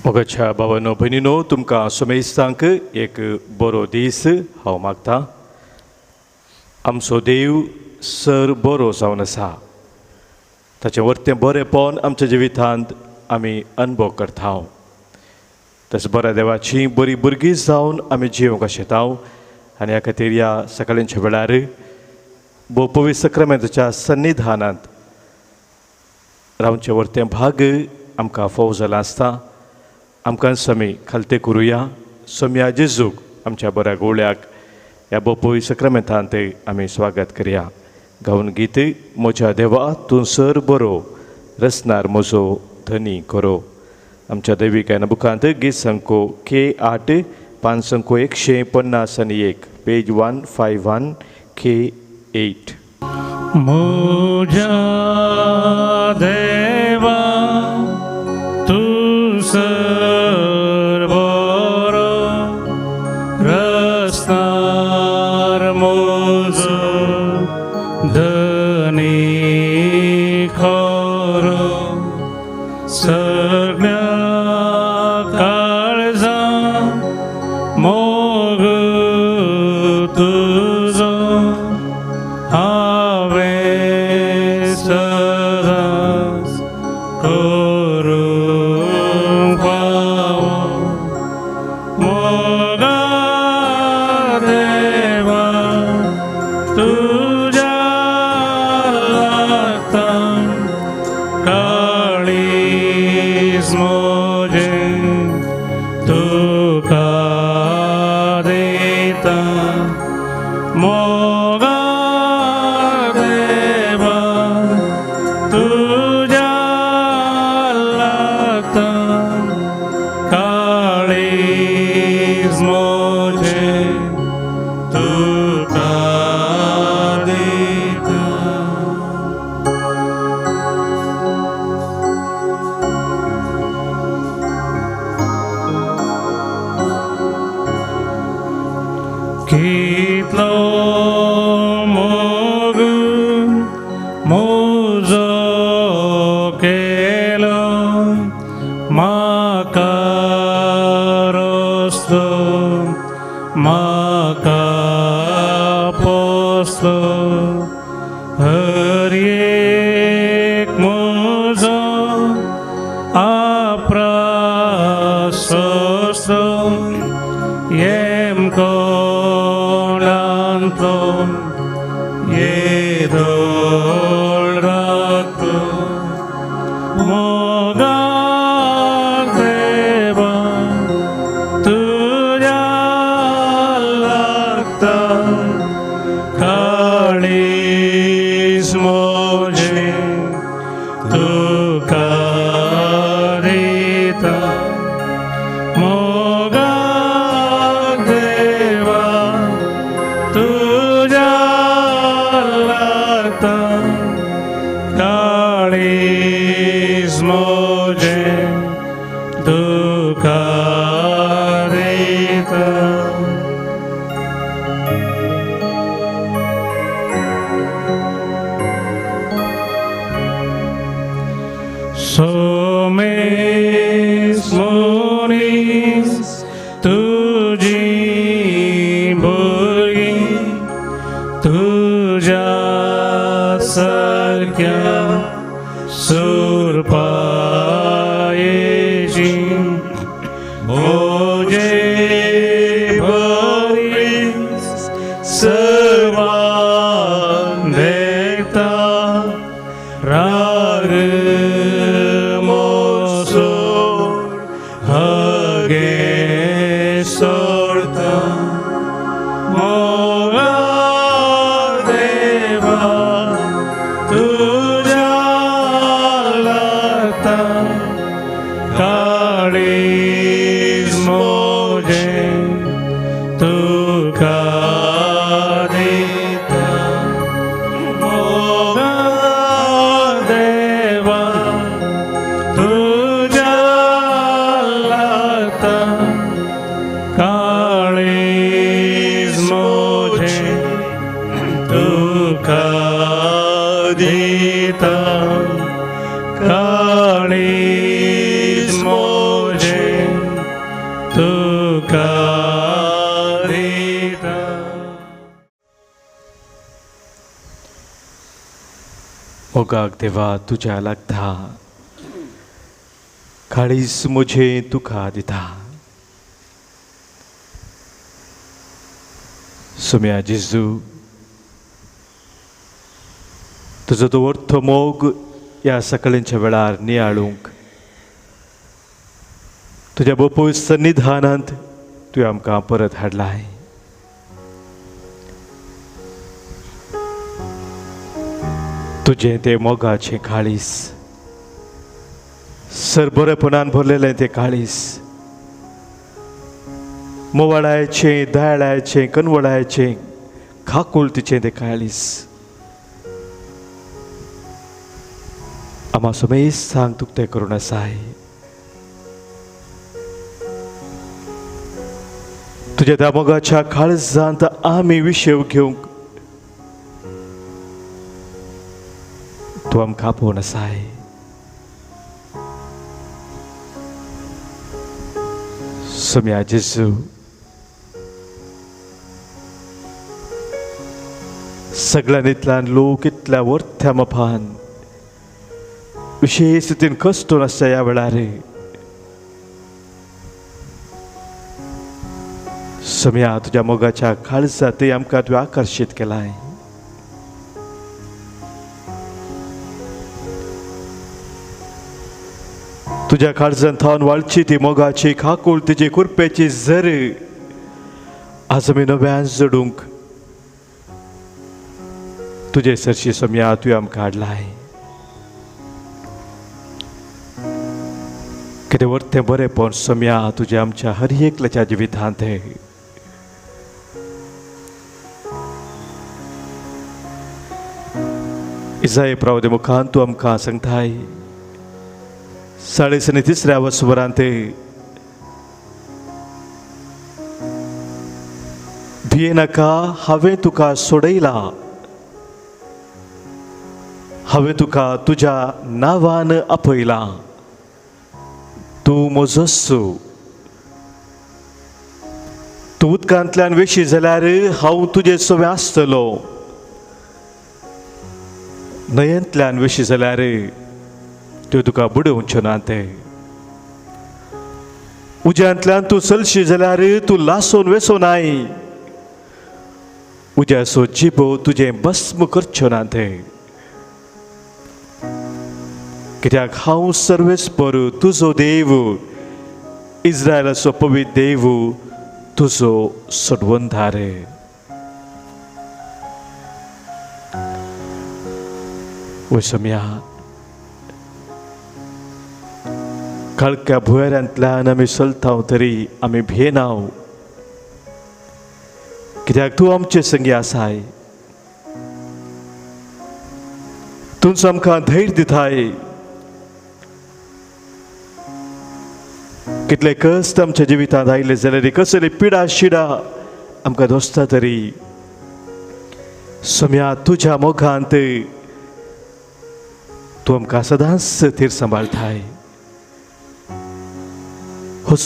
मोगाच्या भावांनो भयणींनो तुमकां सुमेस्तांक एक बरो दीस हांव मागतां. आमचो देव सर बरो जावन आसा. ताचें वर्तें बरेंपण आमच्या जिवितांत आमी अनुभव करता. तशें बऱ्या देवाची बरी भुरगीं जावन आमी जिवंक शेताव. आनी ह्या खातीर ह्या सकाळच्या वेळार भोव पवित्र सक्रामेंताच्या सन्निधानांत रावचें वर्तें भाग आमकां फोव जाला आसता. आमकां समी खालते करुया. सोम्या जेजूक आमच्या बऱ्या गोळ्याक ह्या भोव पवित्र सक्रामेंतांत आमी स्वागत करया. गावन गीत म्हज्या देवा तूं सर बरो रचणार म्हजो धनी करो. आमच्या दैवीक बुकांत गीत संको K8 5 संको 151 पेज 151 K8. म्हज्या देवा तूं सर बरो रचणार म्हजो धनी खरो. सगळ्या काळजां मोग तुजो हांवें सदांच करूंक फावो. मोगा देवा तुज्या लागतां काळीज म्हजें तुका दिता. मोगा देवा तुज्या लागतां काळीज म्हजें तुका दिता. कितलो मोग म्हजो केलो म्हाका रस्तो म्हाका पोसलो. हर एक म्हजो आप्रासो येम कोणांतलो येदोळ राखलो. मोगा देवा तुज्या लागतां काळीज म्हजें तुका दिता. मोगा देवा तुज्या लागतां काळीज म्हजें तुका दिता. सोमेस मनीस तुजीं भुरगीं तुज्या सारक्या सुरपायेचीं म्हजे भरीस सर्वांक देखता. राग मोसोर हगे सोडता. मोगा देवा तुज्या लागतां काळीज म्हजें तुका दिता. मोगा देवा तुज्या लागतां काळीज म्हजें तुका दिता. काळीज म्हजें मोगाक देवा तुझ्या लागता काळीस मुझे तुका दिता सुम्या जेजू तुजो तो अर्थ मोग ह्या सकाळींच्या वेळार नियाळूंक तुझ्या बापूय सन्निधानांत तुवें आमकां परत हाडलाय तुझें तें मोगाचें काळीस सरबरेपणान भरलेलें तें काळीस मोवाळायेचें दयाळायेचें कनवळायेचें खाकुळतीचें तें काळीस आम्हा समेस्तांक तुका तें करून आसाय तुझ्या त्या मोगाच्या काळजांत आमी विशेव घेवंक तूं आमकां आपोवन आसाय सुम्या जेजू सगळ्यांतल्यान लोक इतल्या वर्थ्या मोपान विशेष रितीन कश्टून आसता ह्या वेळार सुम्या तुझ्या मोगाच्या काळजांत आमकां तुवें आकर्शीत केलाय तुझ्या काळजांत थावन वाळची ती मोगाची खाकूळ तिची कुरपेची झर आज आमी नव्यान जडूंक तुजे सरशी सुम्या तुवें आमकां हाडलाय कितें वर्तें बरेंपण सुम्या तुजें आमच्या हर एकल्याच्या जिवितांत इजाये प्रावदे मुखान तूं आमकां सांगताय 3:30 वसवरांत भियेनाका हांवें तुका सोडयला हांवें तुका तुज्या नांवान आपयला तूं म्हजोसो तूं उदकांतल्यान वेशी जाल्यार हांव तुजे सोबे आसतलो न्हंयेंतल्यान वेशी जाल्यार त्यो तुका बुडोवच्यो ना ते उज्यांतल्यान तूं चलशी जाल्यार तूं लासून वेसोनाय उज्याचो जिबो तुजें भस्म करच्यो ना ते कित्याक हांव सर्वेस्पर तुजो देव इस्रायलाचो पवित्र देव तुजो सोडवंदार सुम्या काळक्या भुंयारांतल्यान आमी चलता तरी आमी भियेनाव कित्याक तूं आमचे संगी आसाय तूंच आमकां धैर्य दिताय कितले कश्ट आमच्या जिवितांत आयले जाल्यार कसली पिडा शिडा आमकां दोसता तरी सुम्या तुज्या मोगांत तूं आमकां सदांच थीर सांबाळताय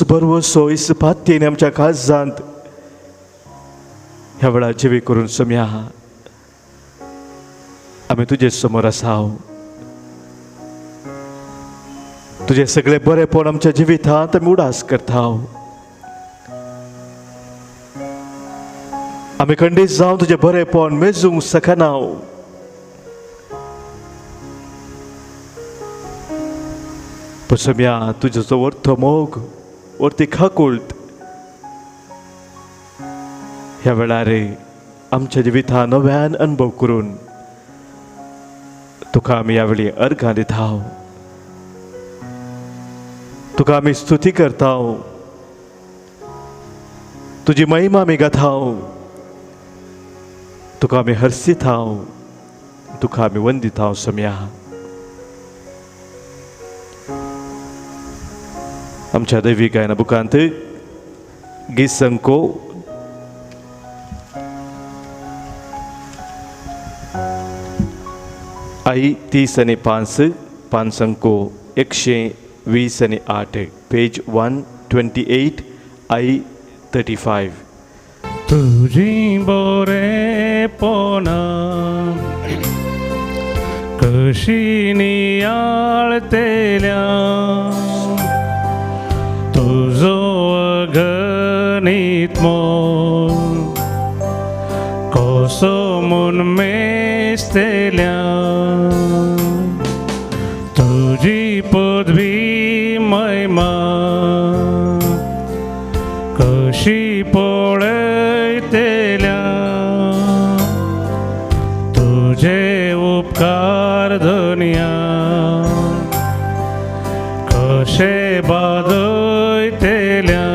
बरवसो इसपात्येन आमच्या काळजांत ह्या वेळार जिवी करून सुम्या आमी तुजे समोर आसाव तुजे सगळे बरेपण आमच्या जिवितांत आमी उडास करताव आमी खंडीत जावन तुजे बरेपण मेजूंक शकनाव पण सुम्या तुजो जो अर्थ मोग वर्ती खाकुळट ह्या वेळार आमच्या जिवितांत नव्यान अनुभव करून तुका आमी ह्या वेळी अर्घां दिताव तुका आमी स्तुती करताव तुजी महिमा आमी गाताव तुका आमी हर्सिताव तुका आमी वंदिताव सुम्या आमच्या दैवी गायना बुकांत गीत संको आई 30 पान संको 128 पेज 128 आई 35 तुझी बरेपणा कशीनी आळतेल्या तुझो अगणित मोल कसो मन मेस्तेल्या तुझी पदवी महिमा कशी पळयतेल्या तुझे उपकार धन्या कशे बादयतेल्या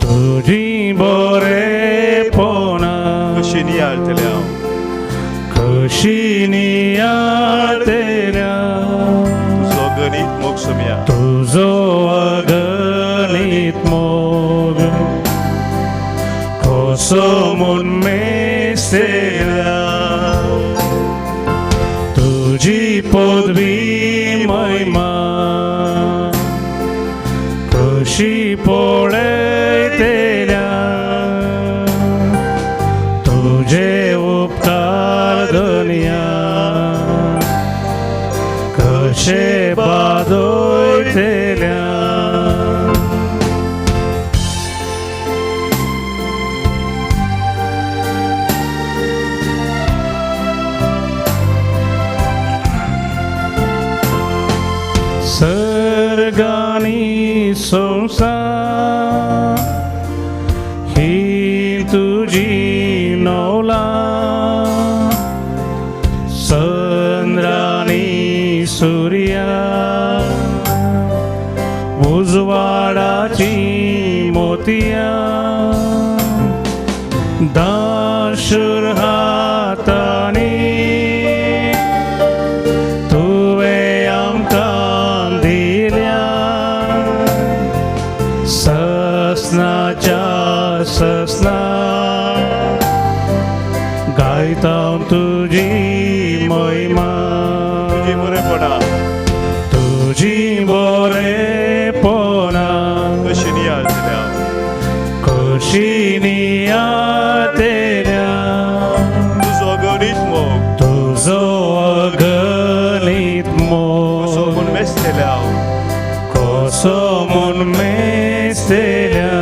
तुझी बरेपणा कशी नियाळतल्या कशी नियाळतेल्या तुझो गणित मोग सोम्या तुझो अगणित मोग कसो मन मेस्तेल्या तुझी पदवी महिमा कशी पळयतेल्या तुझे उपकार धन्या कशे बादयतेल्या सर्गानी संसार ही तुझी नौला चंद्रानी सूर्या उजवाडाची मोतिया दाशुर हातानी तुवे आमकां दिल्या ससनाच्या ससना गायता तुझी महिमा तुझी बरेपणा तुझी बरेपणा कशी नियाळतल्या कशी नियाळतेल्या तुझो गणित मोग तुझो अगणित कसो मोग मन मेस्तेल्या कसो मन मेस्तेल्या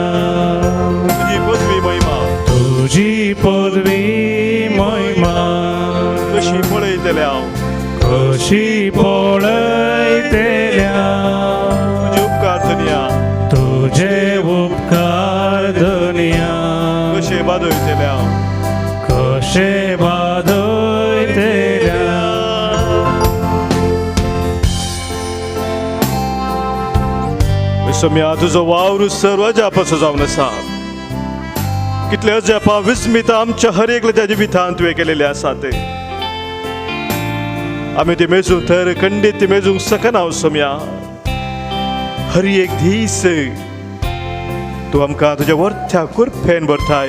तुझी पदवी महिमा तुझी पदवी महिमा कशी पळयतल्या कशी पळयतेल्या तुझी उपकार धन्या तुझे उपकार धन्या कशे बादयतल्या कशे बादयतेल्या सोम्या तुझो वावर सर्व जापाचो जावन आसा कितले जपा विस्मिता आमच्या हर एकल्याच्या जिवितांत तुवें केलेले आसात आमी ती मेजूंक तर खंडीत ती मेजूंक सकना सोम्या हर एक दीस तूं आमकां तुज्या वर्थ्या कुरफेन भरताय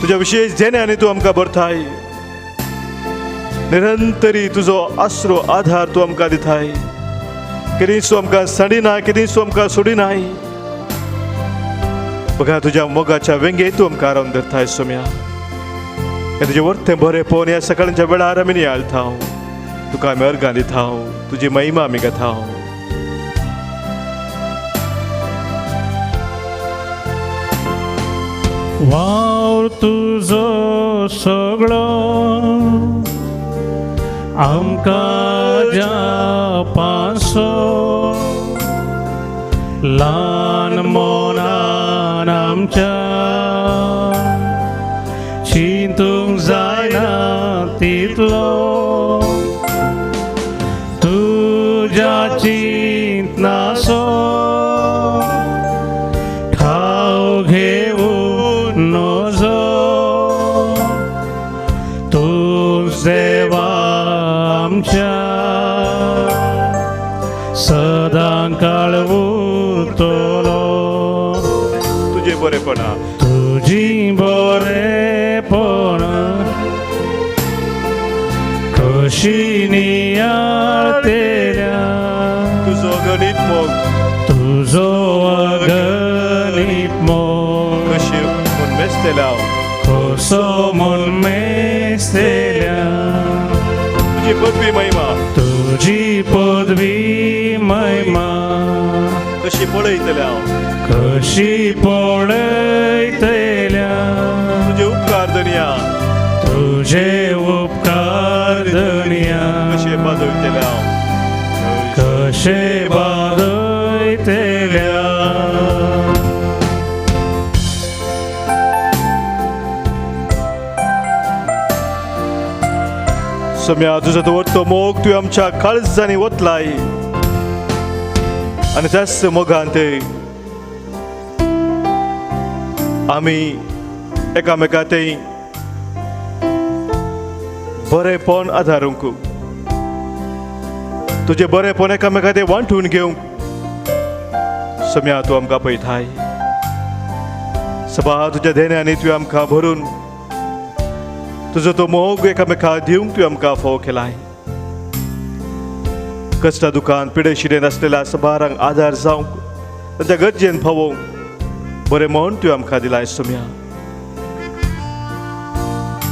तुज्या विशेष जेण्यानी तूं आमकां भरताय निरंतरी तुजो आसरो आधार तूं आमकां दिताय केदींच तूं आमकां सडिना केदींच तूं आमकां सोडिनाय बघा तुज्या मोगाच्या वेंगे तूं आमकां रावन धरताय सोम्या हे तुजें वर्तें बरेंपण ह्या सकाळच्या वेळार आमी नियाळता तुका आमी अर्गां दिता तुजी महिमा आमी घेता वावर तुझो सगळो आमकां जापासो ल्हान मोनान आमच्या चिंतूंक जायना तितलो तुज्या चिंतनाचो ठाव घेवन नजो तूं देवा आमच्या सदां काळ उरतलो तुजे बरेपणा तुजी बरेपणा कशी नियाळतेल्या तुजो गणित मोग तुझो अगणित मोग कशी उन्मेस्तेल्या सोमून मेस्तल्या तुझी पदवी महिमा तुझी पदवी महिमा कशी पळयतल्या कशी पळयतल्या तुझे उपकार धनिया तुझे उपकार धनिया कशे बाजयतल्या कशे बाजयतल्या सम्या तुझा तो वरतो मोग तू आमच्या काळजांनी वतलाय आणि त्याच मोगांत आम्ही एकामेकांत बरेपण आदारूंक तुझे बरेपण एकामेकांत वांटून घेवंक सम्या तूं आमकां पळयताय सभा तुझ्या देण्यानी तुवें आमकां भरून तुजो तो मोग एकामेकांक दिवंक तुवें आमकां फोव केलाय कश्टा दुखान पिडे शिडेन आसलेल्या सबारांक आदार जावंक तांच्या गरजेन फावोवंक बरें म्हण तुवें आमकां दिलाय सम्या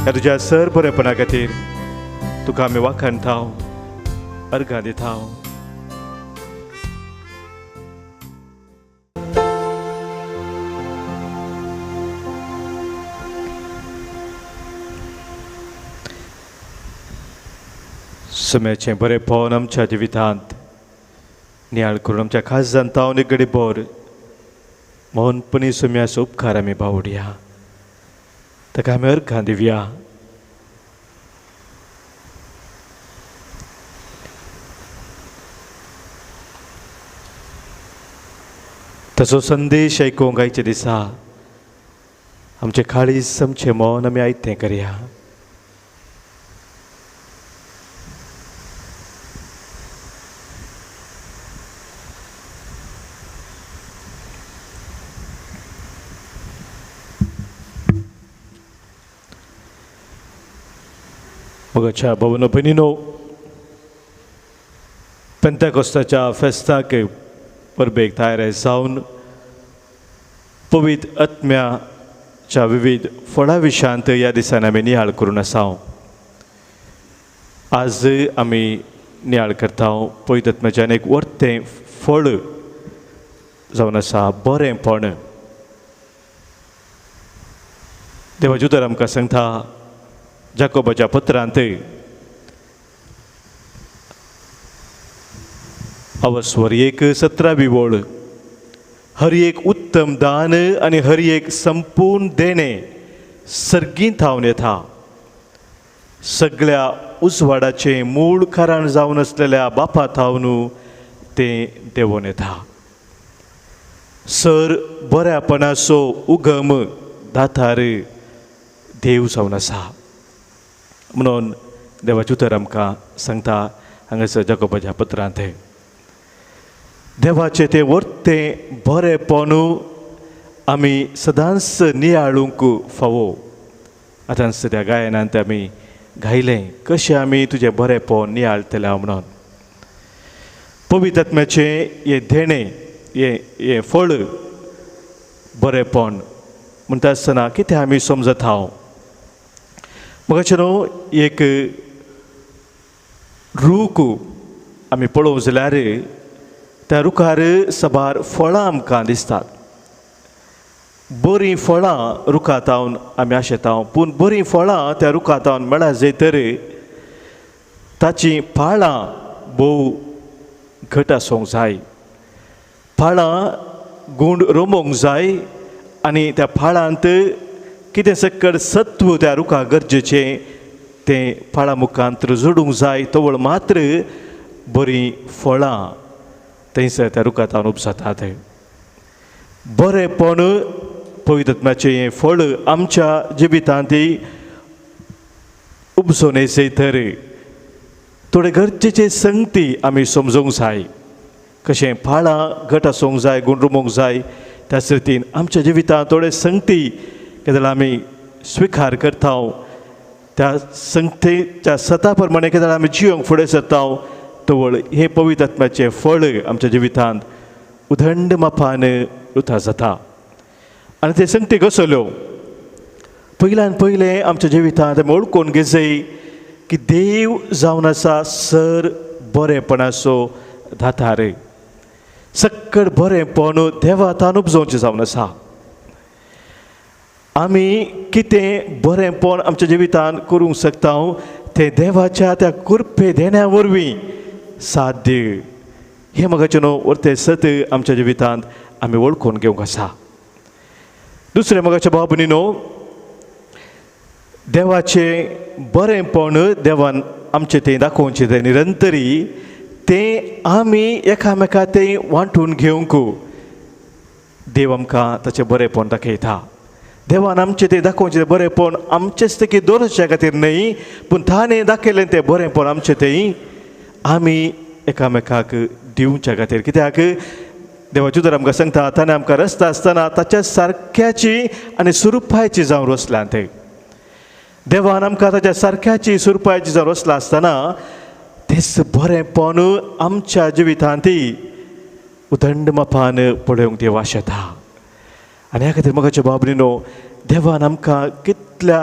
ह्या तुज्या सर बरेपणा खातीर तुका आमी वाखाणटाव अर्घां दिताव सम्याचें बरेपण आमच्या जिवितांत नियाळ करून आमच्या खास ताव निगडी बोर मोहनपणी सम्याचो उपकार आमी बावडया ताका आमी अर्घां दिवया ताचो संदेश आयकूंक आयच्या दिसा आमचें काळीज आमचें मन आमी आयतें करया मोगाच्या भवन भयणीनो पेंतेकोस्ताच्या फेस्ताक परबेक तयार जावन पवित्र आत्म्याच्या विविध फळां विशांत ह्या दिसान आमी नियाळ करून आसाव आज आमी नियाळ करता पवित्र आत्म्याच्यान एक वर्तें फळ जावन आसा बरेंपण देवाचे उतर आमकां सांगता जाकोबाच्या पत्रांत अवस्वर 1:17 ओळ हर एक उत्तम दान आनी हर एक संपूर्ण देणे सर्गीं थावन येता सगळ्या उजवाडाचें मूळ कारण जावन आसलेल्या बापा थावन तें देंवोन येता सर बऱ्यापणाचो उगम दातार देव जावन आसा म्हणून देवाचें उतर आमकां सांगता हांगासर जाकोबाच्या पत्रांत देवाचें तें वर्तें बरेंपण आमी सदांच नियाळूंक फावो आतांच त्या गायनांत आमी गायलें कशें आमी तुजें बरेंपण नियाळतलें म्हणून पवित्र आत्म्याचें हें देणें हें फळ बरेंपण म्हणटा आसतना कितें आमी समजत हांव म्हाका न्हू एक रूख आमी पळोवंक जाल्यार त्या रुखार सबार फळां आमकां दिसतात बरीं फळां रुखांतावन आमी आशेता पूण बरीं फळां त्या रुखांतावन मेळा जैतर ताचीं पाळां भोव घट आसूंक जाय पाळां गूण रोमोंक जाय आनी त्या पाळांत कितें सकयल सत्व त्या रुखाक गरजेचें तें पाळां मुखांत जोडूंक जाय तवळ मात्र बरीं फळां थंयसर त्या रुखांतावन उपसतात बरेंपण पवित्र आत्म्याचें हें फळ आमच्या जिवितांत उपसून येसर थोडे गरजेचे संगती आमी समजूंक जाय कशें पाळां घट आसूंक जाय गूण रुमूंक जाय त्या सर्तीन आमच्या जिवितांत थोडे संगती केन्ना आमी स्विकार करता त्या संगतेच्या सता प्रमाणे केन्ना आमी जियोंक फुडें सरता तवळ हें पवित्र आत्म्याचें फळ आमच्या जिवितांत उदंड मापान उथा जाता आनी ते संगती कसल्यो पहिल्यान पयलें आमच्या जिवितांत आमी ओळखून घेजय की देव जावन आसा सर बरेपणाचो दातार. सक्कड बरेपण देवांतान उपजोवचें जावन आसा. आमी कितें बरेपण आमच्या जिवितांत करूंक शकता तें देवाच्या त्या कृपे देण्या वरवीं साध्य. हें म्हाका न्हू वर्तें सत आमच्या जिवितांत आमी वळखून घेवंक आसा. दुसरें म्हाका भाव भयणीनो, देवाचें बरेपण देवान आमचें तें दाखोवचें तें निरंतरी तें आमी एकामेका तें वांटून घेवंक देव आमकां ताचें बरेपण दाखयता. देवान आमचें तें दाखोवचें तें बरेपण आमचेच तें दवरच्या खातीर न्हय, पूण ताणें दाखयलें तें बरेपण आमचें तें आमी एकामेकाक दिवच्या खातीर. कित्याक देवाचे उतर आमकां सांगता ताणें आमकां रस्ता आसतना ताच्या सारक्याची आनी सुरपायची जावन रचल्यां तें. देवान आमकां ताच्या सारक्याची सुरपायची जावन रचलां आसतना तेच बरेपण आमच्या जिवितांत उदंड मापान पळोवंक देव आशेता. आनी ह्या खातीर म्हाका भाव भयणीनो, देवान आमकां कितल्या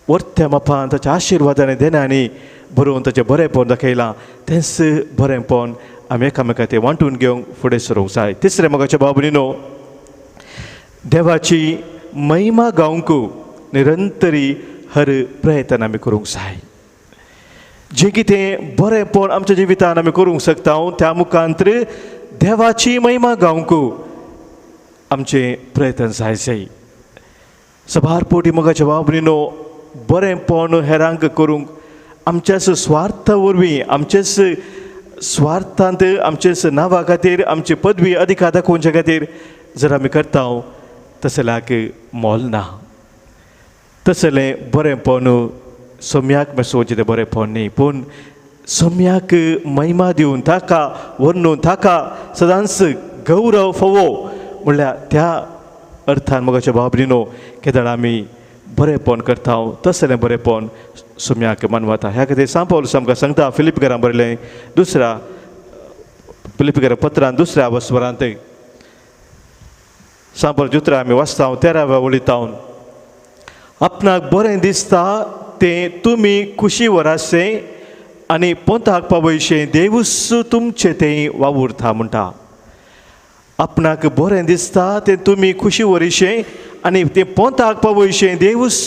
वर्त्या मापान ताच्या आशिर्वादांनी देण्यांनी बरोवन ताचें बरेपण दाखयलां. तेंच बरेपण आमी एकामेका तें वांटून घेवंक फुडें सरूंक जाय. तिसरें म्हाका भाव भयणीनो, देवाची महिमा गावंक निरंतरी हर प्रयत्न आमी करूंक जाय. जें कितें बरेपण आमच्या जिवितांत आमी करूंक शकता त्या मुखांतर देवाची महिमा गावंक आमचे प्रयत्न जाय. सबार पोटी म्हाका भाव भयणीनो, बरेपण हेरांक करूंक आमच्याच स्वार्था वरवीं आमचेच स्वार्थांत आमचेच नांवा खातीर आमची पदवी अधिकार दाखोवच्या खातीर जर आमी करता तसल्याक मोल ना. तसलें बरेपण सोम्याक मेसोवचें तें बरेपण न्ही, पूण सोम्याक महिमा दिवन ताका वर्णून ताका सदांच गौरव फोवो म्हणल्यार त्या अर्थान म्हाका भाव भयणीनो केदार आमी बरेपण करता तसलें बरेपण सोम्याक मानवता. ह्या खातीर सांत पौलुस आमकां सांगता फिलिपिकारां बरयलें फिलिपिकारां पत्रांत 2 वस्वरांत सांत पौलुस उतरां आमी वाचता 13व्या वळींत, आपणाक बरें दिसता तें तुमी खुशी वराशें आनी पोंताक पावयशें देवूस तुमचें तें वावुरता म्हणटा. आपणाक बरें दिसता तें तुमी खुशी वरिशें आनी तें पोंताक पावयशें देवूस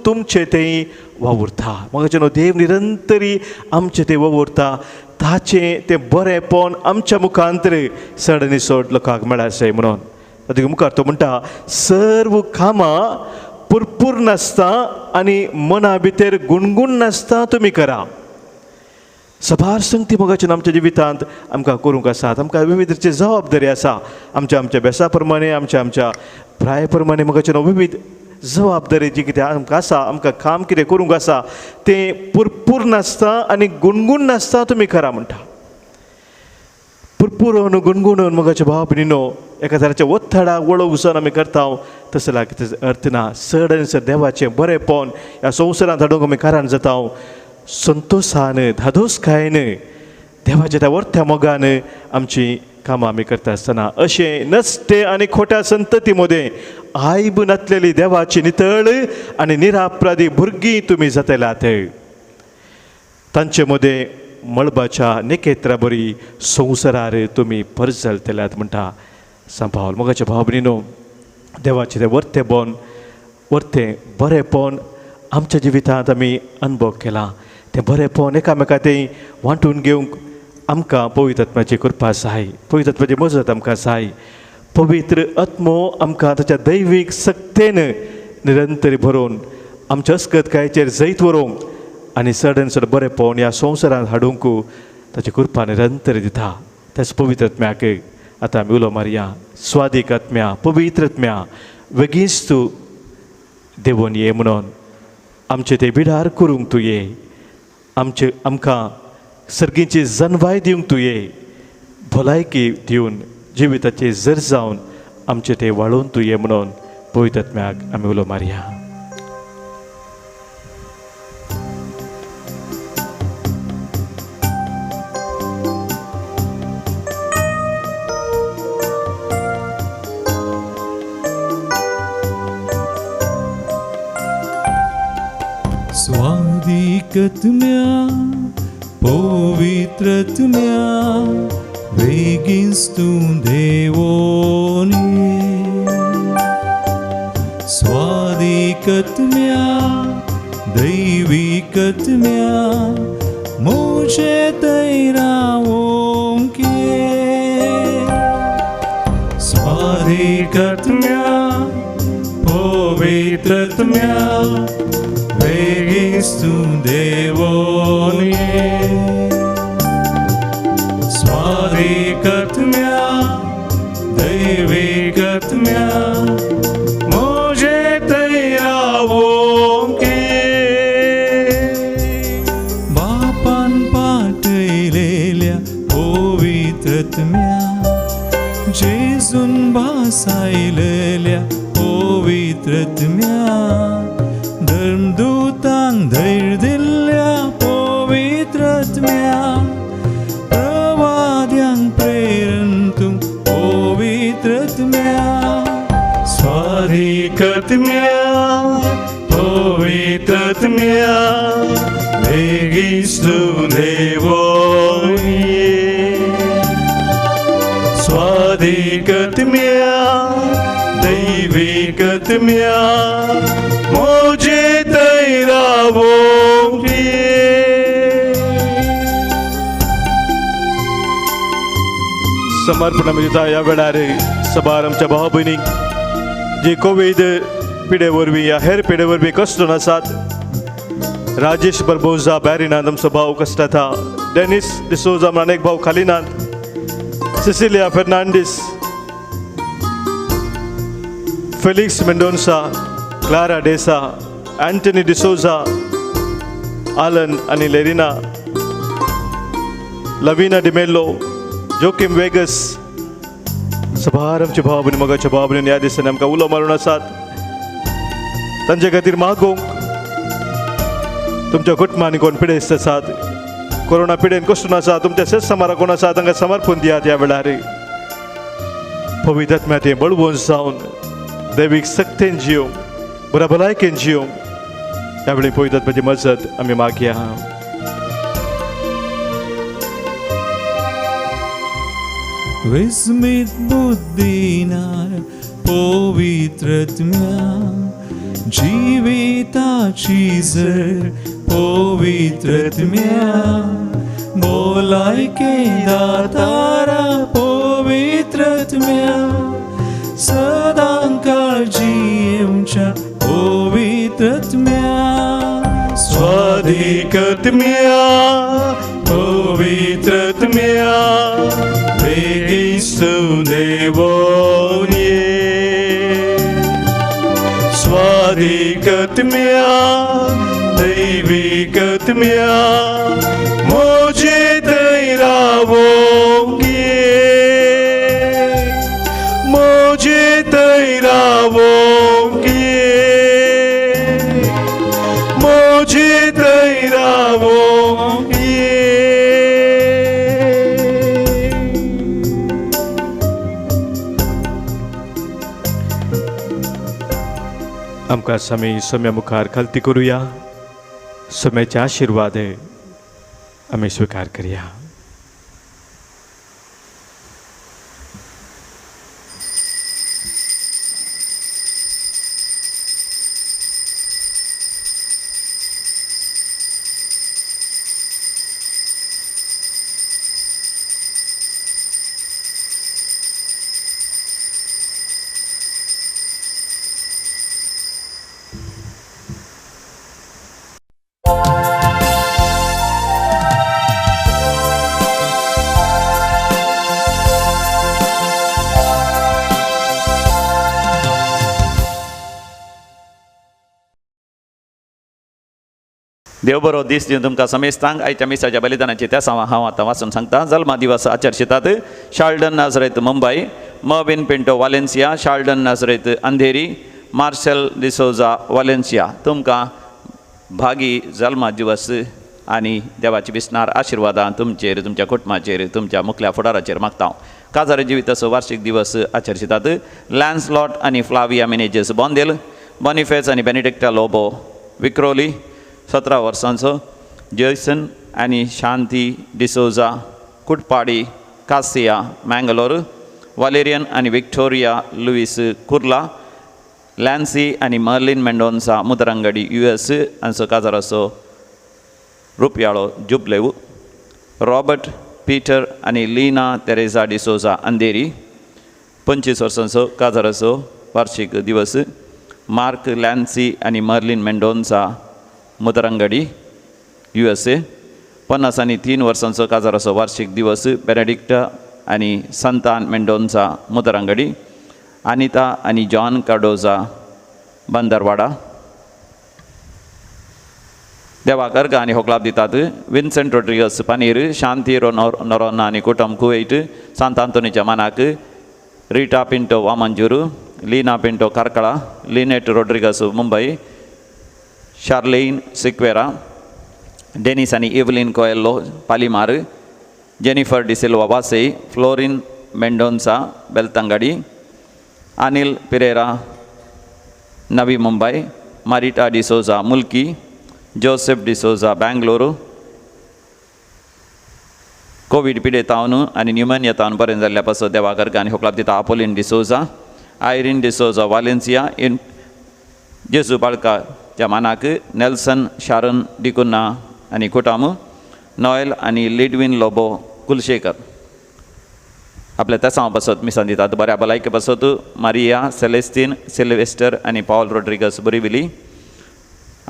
तुमचें तें वावुरता. म्हाका न्हू देव निरंतरी आमचें तें वावुरता. ताचें तें बरेपण आमच्या मुखांतर चड आनी चड लोकांक मेळाशें म्हणून. तातूंत मुखार तो म्हणटा, सर्व कामां पुरपूर नासता आनी मना भितर गुणगुण नासता तुमी करा. सबार संगती मोगाच्यान आमच्या जिवितांत आमकां करूंक आसात. आमकां विविध तरेची जबाबदारी आसा. आमच्या बेसा प्रमाणे आमच्या प्राय प्रमाणे मोगाच्यान विविध जबाबदारी जी कितें आमकां आसा, आमकां काम कितें करूंक आसा तें पुरपूर नासता आनी गुणगुण नासता तुमी करा म्हणटा. पुरपूर गुणगुणून मोगाच्या भाव भयणीनो एका तराच्या वत्थडाक वळोवंक वचून आमी करता तसल्या कितें अर्थ ना. चड आनी चड देवाचें बरेपण ह्या संवसारांत हाडूंक आमी कारण जाता. संतोशान धादोसकायेन देवाच्या त्या वर्त्या मोगान आमची कामां आमी करता आसतना अशें नसते आनी खोट्या संतती मदें आयब नातलेली देवाची नितळ आनी निरापराधी भुरगीं तुमी जातल्यात. तांचे मदें मळबाच्या नेकेत्रा बरी संवसारार तुमी परजळटल्यात म्हणटा सांत पावल. मोगाच्या भाव भयणीनो, देवाचें तें वर्तें बरेपण आमच्या जिवितांत आमी अनुभव केला. तें बरेपण एकामेका तें वांटून घेवंक आमकां पवित्र आत्म्याची कृपा जाय. पवित्र आत्म्याची मजत आमकां जाय. पवित्र आत्मो आमकां ताच्या दैवीक सक्तेन निरंतरी भरोवन आमच्या अस्कतकायेचेर जैत व्हरूंक आनी चड आनी चड बरेपण ह्या संवसारांत हाडूंक ताची कृपा निरंतरी दिता. त्याच पवित्र आत्म्याक आतां आमी उलो मारया. स्वादीक आत्म्या, पवित्र आत्म्या, बेगीच तूं देवून ये म्हणून आमचें तें बिडार करूंक तूं ये. आमकां सर्गीची जनवाय दिवंक तूं ये. भलायकी दिवन जिविताचे जर जावन आमचें तें वाळोवन तूं ये म्हणून पवित्र आत्म्याक आमी उलो मारया. स्वादिकतम्या पवित्रतम्या वेगिस्तु देवोनी स्वादिकतम्या दैविकतम्या मुझे तैराओं के स्वादिकतम्या पवित्रतम्या वेगिस्तु देवोनी स्वादिकतम्या दैविकतम्या मुझे तैराओं के बापान पाठलेल्या पवित्रतम्या जेजून भासायलेल्या पवित्रतम्या धर्मदूतांक धैर्य दिल्या पवित्रतम्या प्रवाद्यांक प्रेरण तूं पवित्रतम्या स्वादिकतम्या पवित्रतम्या वेगिस्तु देवोनी स्वादिकतम्या दैविकतम्या मुझे तैराओं के समर्पण या वेळारे सबार आमच्या भाव भयणीक जी कोविड पिडे वरवीं या हेर पिडे वरवीं कश्ट आसात राजेश बरबोजा बॅरिनांत आमचो भाव कश्टात आहा डेनिस डिसोजा म्हणून एक भाव खालिनांत सिसिलिया फेर्नांडीस फेलिक्स मेंडोन्सा क्लारा डेसा अँटनी डिसोजा आलन आणि लेरिना लविना डिमेल्लो जोकिम वेगस सबार आमचे भाव भयणी मोगाच्या भाव भयणी ह्या दिसांनी आमकां उलो मारून आसात तांचे खातीर मागोवंक तुमच्या कुटुंबांनी कोण पिडेस्त आसात कोरोना पिडेन कश्ट आसा तुमच्या शेत समारा कोण आसा तांकां समर्पण दियात ह्या वेळार पवित्र आत्म्याचें बळवंश जावन दैवीक सक्तेन जियोंक बऱ्या भलायकेन जियोंक ह्या वेळी पवित्र आत्म्याची मजत आमी मागया विस्मित बुद्धीनार पवित्रतम्या जिविताची जर पवित्रतम्या बोलायके दातारा पवित्रतम्या सदां काळजी येवच्या पवित्रतम्या स्वादिकतम्या पवित्रतम्या वेगिस्तु देवोनी स्वादिकतम्या दैविकतम्या मुझे तैराओं के मुझे तैराओं के मुझे तैराओं के आमकां समी सम्या मुखार खालती करुया सम्याचे आशिर्वाद आमी स्वीकार करया देव बरो दीस दिवन तुमकां समेस्तांक आयच्या मिसाच्या बलिदानाची त्या हांव आतां वाचून सांगता जल्मा दिवस आचरशितात शाल्डन नाझरेत मुंबय मर्विन पिंटो वालेन्सिया शाल्डन नाझरेत अंधेरी मार्सेल डिसोजा वालेन्सिया तुमकां भागी जल्मा दिवस आनी देवाची विस्नार आशिर्वादां तुमचेर तुमच्या कुटुंबाचेर तुमच्या मुखल्या फुडाराचेर मागता काजार जिविताचो वार्षिक दिवस आचरशितात लॅन्सलॉट आनी फ्लाविया मेनेजेस बोंदेल बॉनिफेस आनी बेनिडिक्टा लोबो विक्रोली 17 वर्सांचो जॉयसन आणि शांती डिसोजा कुटपाडी कासिया मँगलोर वालेरियन आणि विक्टोरिया लुईस कुर्ला लॅन्सी आणि मर्लिन मेंडोन्सा मुदरंगडी US ಅಂಚ ಕಾಜರಸೋ ರೂಪಿಯಾಳೋ ಜುಬ್ಲೆವು रॉबर्ट पीटर आणि लीना तेरेसा डिसोजा अंधेरी 25 वर्षांचो काजाराचो वार्षिक दिवस मार्क लॅन्सी आणि मर्लिन मेंडोन्सा मुदरंगडी USA 53 वर्षांचो काजाराचो वार्षिक दिवस बेनेडिक्ट आणि संतान मेंडोन्सा मुदरंगडी अनिता आणि जॉन कार्डोजा बंदरवाडा देवाकर गाणी होकलाब दितात विन्सेंट रोड्रिगस पनीर शांती नोरोना आणि कुटुंब कुवेट सांत आंतोनीच्या मानाक रीटा पिंटो वामंजूरू लीना पिंटो कार्कळा लिनेट रोड्रिगस मुंबई शार्लेन सिक्वेरा डेनिस आणि इव्हलिन कोएल्लो पालिमार जेनिफर डिसिल्वा वासे फ्लोरिन मेंडोन्सा बेलतंगडी अनिल पिरेरा नवी मुंबई मारिटा डिसोजा मुल्की जोसेफ डिसोजा बँगलोरू कोविड पिडेतावन आणि न्युमोनियातावन बरें जाल्ल्यापासून देवाकर गाणी होकलाब दिता आपोलिन डिसोजा आयरीन डिसोजा वालेन्सिया इन जेजू बाळकाच्या मानाक नेल्सन शारन डिकुन्ना आणि कुटाम नॉयल आणि लिडविन लोबो कुलशेकर आपल्या त्या पासत मिसान दितात बऱ्या भलायके पासत मारिया सेलेस्टीन सिल्वेस्टर आणि पॉल रोड्रिगस बोरिविली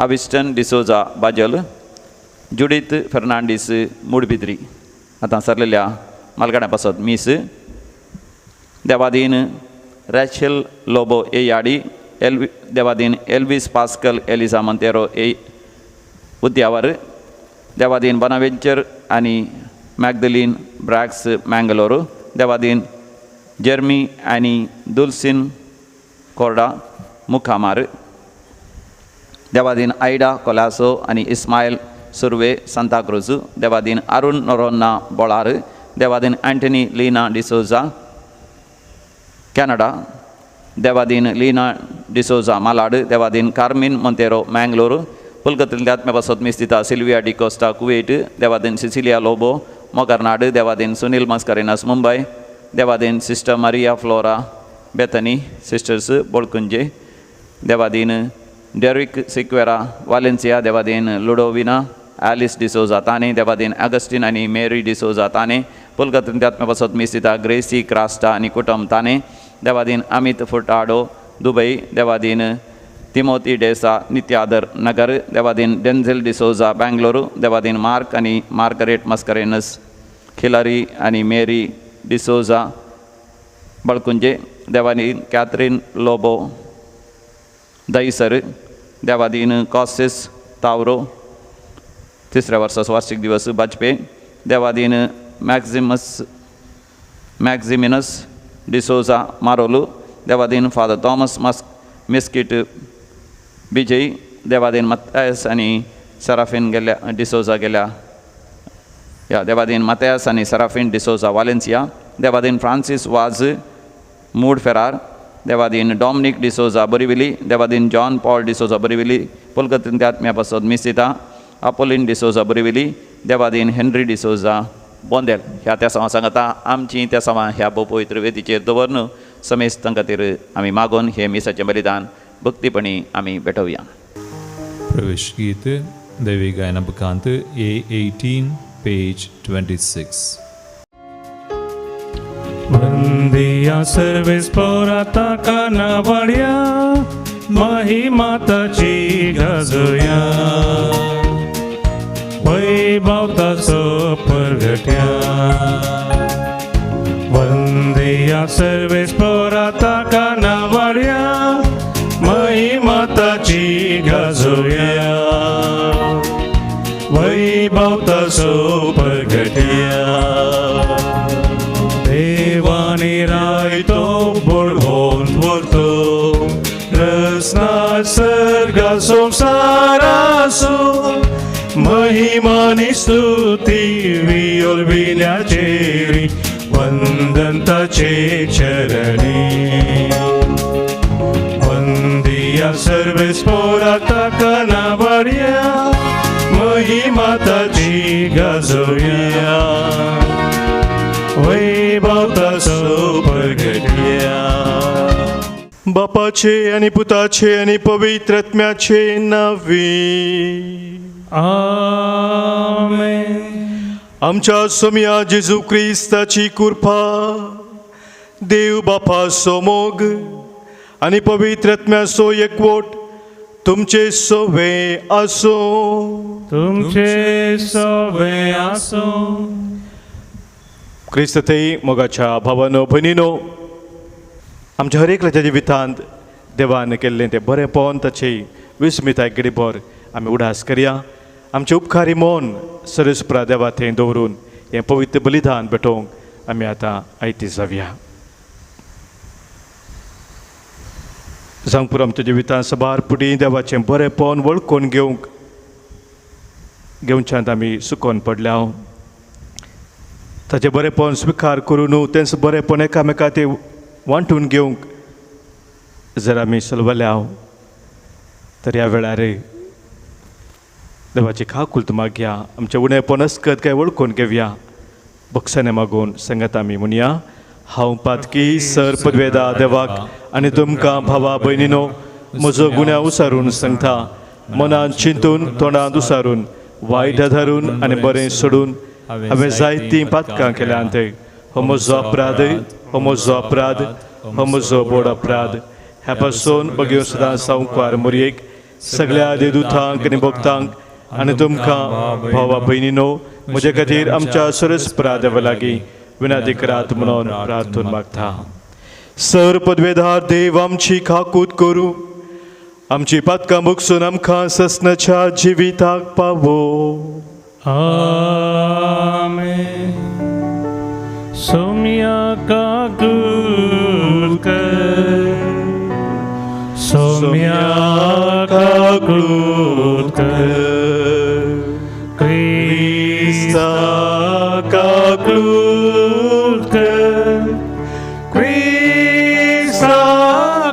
आविस्टन डिसोजा बाजल जुडिथ फेर्नांडीस मूडबिद्री आता सरलेल्या मालगाड्या पासत मिस देवादीन रॅचेल लोबो ए याडी देवादीन एल्विस पास्कल एलिझा मंतेरो ए उद्यावर देवादीन बनावेंचर आणि मॅगदलीन ब्रॅक्स मँगलोरू देवादीन जर्मी आणि दुल्सिन कोर्डा मुखामार देवादीन आयडा कोलासो आणि इस्मायल सुर्वे सांताक्रूज देवादीन अरुण नोरोन्ना बोळार देवादीन अँटनी लीना डिसोजा कॅनडा देवादीन लीना डिसोजा मालाड देवादीन कार्मिन मोंतेरो मँगलोर पुलकत्रिल आत्म्यापासत मिस्तिता सिल्विया डिकोस्टा कुवेट देवादीन सिसिलिया लोबो मोकर्नाड देवादीन सुनील मस्करेनस मुंबई देवादीन सिस्टर मारिया फ्लोरा बेथनी सिस्टर्स बोळकुंजे देवादीन डेरिक सिक्वेरा वालेन्सिया देवादीन लुडोविना ॲलिस डिसोजा ताने देवादीन अगस्टिन आणि मेरी डिसोजा ताने पुलकत्रिल आत्म्यापासत मिस्तिता ग्रेसी क्रास्टा आणि कुटुंब ताने देवादीन अमित फुटाडो दुबई देवादीन तिमोती डेसा नित्यादर नगर देवादीन डेन्झेल डिसोजा बँगलोरू देवादीन मार्क आणि मार्गरेट मस्करेनस खिलारी आणि मेरी डिसोजा बळकुंजे देवादीन कॅथरीन लोबो दहीसर देवादीन कॉसेस तावरो 3ऱ्या वर्षाचा वार्षिक दिवस बाजपे देवादीन मॅक्झिमिनस डिसोजा मारोलू देवादीन फादर थॉमस मिस्किट बिजय देवादीन मत्यास आणि सराफिन गेल्या डिसोजा गेल्या या देवादीन मत्यास आणि सराफिन डिसोजा वालेन्सिया देवादीन फ्रान्सिस वाज मूड फेरार देवादीन डॉमिनिक डिसोजा बोरिविली देवादीन जॉन पॉल डिसोजा बोरिविली पुलकत्रिल आत्म्यापासत मिस्तिता अपोलिन डिसोजा बोरिविली देवादीन हेनरी डिसोजा बोंदेल ह्या त्या समा सांगता आमची त्या समा ह्या पवित्र वेदीचेर दवरून समेस्तां खातीर आमी मागून हे मिसाचें बलिदान भक्तीपणी आमी भेटोवया. प्रवेश गीत दैवी गायना बकांत A18 पेज 26. वंदिया सर्वेस पोराता कानावड्या महिमाताची गाजोया वैभवताचो परगट्या वंदिया सर्वेस पोराता कानावड्या महिमाताची गाजोया वैभवताचो परगट्या देवाने रायतो बोळवून व्हरतो रसना सर्गा संसारासो महिमानी स्तुती वियोलविण्याचेरी वंदनताचे चरणी वंदिया सर्वेस पोराता कानावड्या महिमाता बापाचे आणि पुताचे आणि पवित्र आत्म्याचे नावे. आमेन. आमच्या सोम्या जेजू क्रिस्ताची कृपा, देव बापाचो मोग आणि पवित्र आत्म्याचो एकवट तुमचे सोवे असो. तुमचे सवे आसो. क्रिस्त थंय मोगाच्या भावानो भयणीनो, आमच्या हर एकल्याच्या जिवितांत देवान केल्लें तें बरेंपण ताची विस्मिताय घडीभर आमी उडास करया. आमचे उपकारी मोन सरस्प्रा देवा थंय दवरून हें पवित्र बलिदान भेटोवंक आमी आतां आयती जावया. सांगपूर आमच्या जिवितांत सबार फुडें देवाचें बरेंपण वळखून घेवच्यान आमी सुकोन पडल्या. ताचें बरेंपण स्विकार करून तेंच बरेंपण एकामेका ते वांटून घेवंक जर आमी सलवल्या तर ह्या वेळार देवाची खाकुलत मागया. आमचें उणेपण अस्कत काय वळखून घेवया. बक्षाने मागून सांगात आमी म्हणया. हांव पातकी सर पदवेदा देवाक आनी तुमकां भावा भयणीनो म्हजो गुन्यांव उसारून सांगता. मनान चिंतून तोंडांत उसारून वायट धरून आनी बरें सोडून हांवें जायतीं पातकां केल्यांत. हो म्हजो अपराध, हो म्हजो अपराध, हो म्हजो बोड अपराध. ह्या पासून बगयो सदां सांवकार मोरयेक सगळ्या देदूतांक आनी भक्तांक आनी तुमकां भावा भयणीनो म्हजे खातीर आमच्या सरस्प्रा देवा लागीं विनाती करात म्हणून प्रार्थून मागता. सर पदवेदार देव आमची खाकूत करूं, आमची पातकां बगसून आमकां ससनाच्या जिविताक पावो. आमेन. सोम्या काकूल कर, सोम्या काकूल कर, क्रिस्ता काकूल कर, क्रिस्ता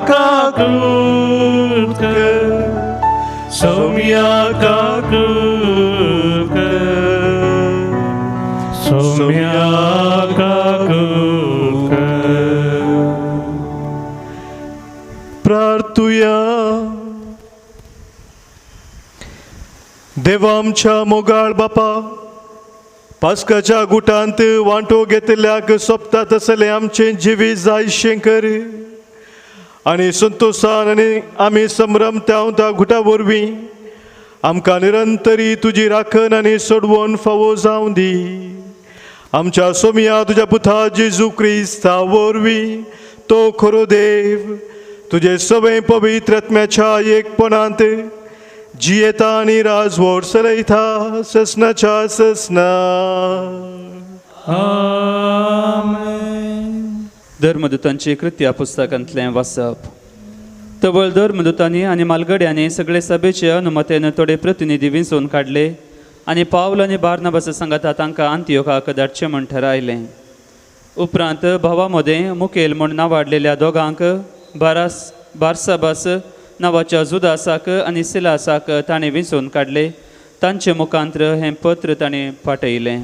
काकूल कर, सोम्या काकूल कर, सोम्या काकूल कर. प्रार्थुया. देवा आमच्या मोगाळ बापा, पास्काच्या गुटांत वांटो घेतल्याक सोपता तसलें आमचें जिवीत जायशें कर आनी संतोशान आनी आमी संभ्रमतांव त्या गुटा वरवीं आमकां निरंतरी तुजी राखण आनी सोडवण फावो जावं दी. आमच्या सोम्या तुज्या पुता जेजू क्रिस्ता वरवीं तो खरो देव तुजे सगळे पवित्र आत्म्याच्या एकपणांत जियेता आनी राजवट चलयता ससनाच्या ससना. आमेन. धर्मदूतांची कृत्या पुस्तकांतलें वाचप. तवळ धर्मदूतांनी आनी मालगड्यांनी सगळे सभेचे अनुमतेन थोडे प्रतिनिधी विंचून काडले आनी पावल आनी बार्नबास सांगता तांकां अंतियोखाक धाडचें म्हण थारायलें. उपरांत भावा मदें मुखेल म्हूण नांवाडलेल्या दोगांक बारसाबास नांवाच्या जुदासाक आनी सिलासाक ताणें विंचून काडले. तांचे मुखांत्र हें पत्र ताणें पाठयलें.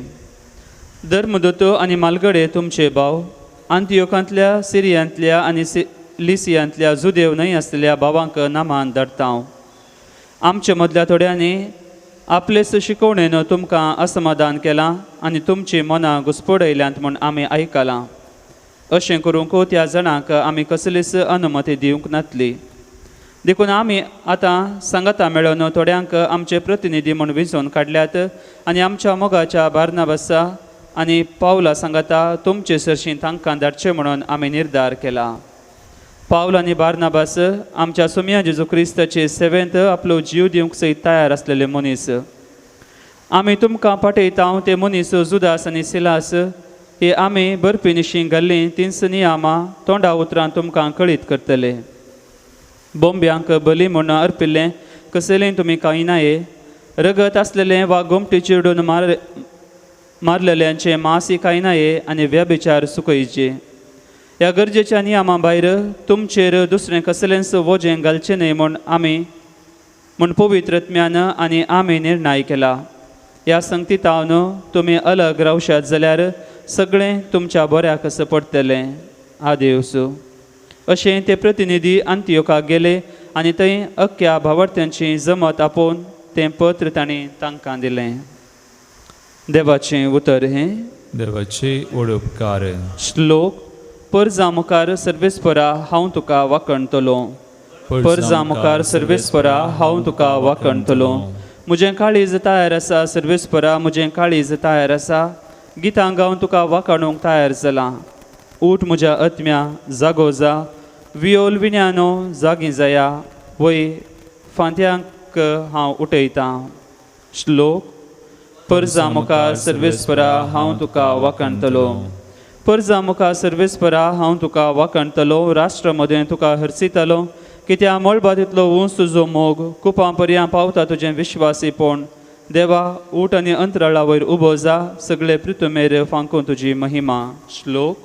धर्मदूत आनी मालगडे तुमचे भाव अंतियोखांतल्या सिरियांतल्या आनी लिसियांतल्या जुदेव न्हय आसलेल्या भावांक नामान धाडटा. आमचे मदल्या थोड्यांनी आपलेच शिकवणेन तुमकां असमाधान केलां आनी तुमची मनां घुसपडयल्यांत म्हूण आमी आयकलां. अशें करूंक त्या जाणांक आमी कसलीच अनुमती दिवंक नातली. देखून आमी आतां सांगाता मेळोन थोड्यांक आमचे प्रतिनिधी म्हूण विंचून काडल्यात आनी आमच्या मोगाच्या बार्नबासा आनी पावला सांगाता तुमचे सरशीं तांकां धाडचें म्हणून आमी निर्धार केला. पावल आनी बार्नबास आमच्या सोम्या जेजू क्रिस्ताचे सेवेंत आपलो जीव दिवंक सयत तयार आसलेले मनीस. आमी तुमकां पाठयता ते मनीस जुदास आनी सिलास हे आमी बर्फी घाल्लीं तिन्स नियामां तोंडा उतरां तुमकां कळीत करतले. बोंब्यांक बली म्हूण अर्पिल्लें कसलें तुमी खायनाये. रगत आसलेलें वा गोमटी चिरडून मारलेल्यांचे मांस खायनाये आनी व्यभिचार सुकयचे. ह्या गरजेच्या नियमां भायर तुमचेर दुसरें कसलेंच वजें घालचें न्हय म्हूण पवित्र आत्म्यान आनी आमी निर्णय केला. ह्या संगतीतावन तुमी अलग रावशात जाल्यार सगळें तुमच्या बऱ्याक पडटलें. आदेवस. अशें ते प्रतिनिधी अंत्योकाक गेले आनी थंय अख्ख्या भावार्थ्यांची जमत आपोवन तें पत्र तांणी तांकां दिलें. देवाचें उतर हें. देवाचे व्हड उपकार. श्लोक. परजा मुखार सर्वेस्परा हांव तुका वाखणटलो. परजा मुखार सर्वेस्परा हांव तुका वाखणटलो. म्हजें काळीज तयार आसा सर्वेस्परा, म्हजें काळीज तयार आसा. गितां गावन तुका वाखाणूंक तयार जालां. ऊठ म्हज्या आत्म्या, जागो जा. वियोल विण्यानो जागी जाया. वय फांत्यांक हांव उठयतां. श्लोक. परजा मुखार सर्वेस्परा हांव तुका वाखणटलो. परजा मुखार सर्वेस्परा हांव तुका वाखणटलो. राष्ट्र मदें तुका हरसितलो. कित्या मळबातींतलो उंच तुजो मोग, कुपां पर्यां पावता तुजें विश्वासीपण. देवा, ऊठ आनी अंतराळा वयर उबो जा. सगळे पृथ्वीमेर फांकून तुजी महिमा. श्लोक.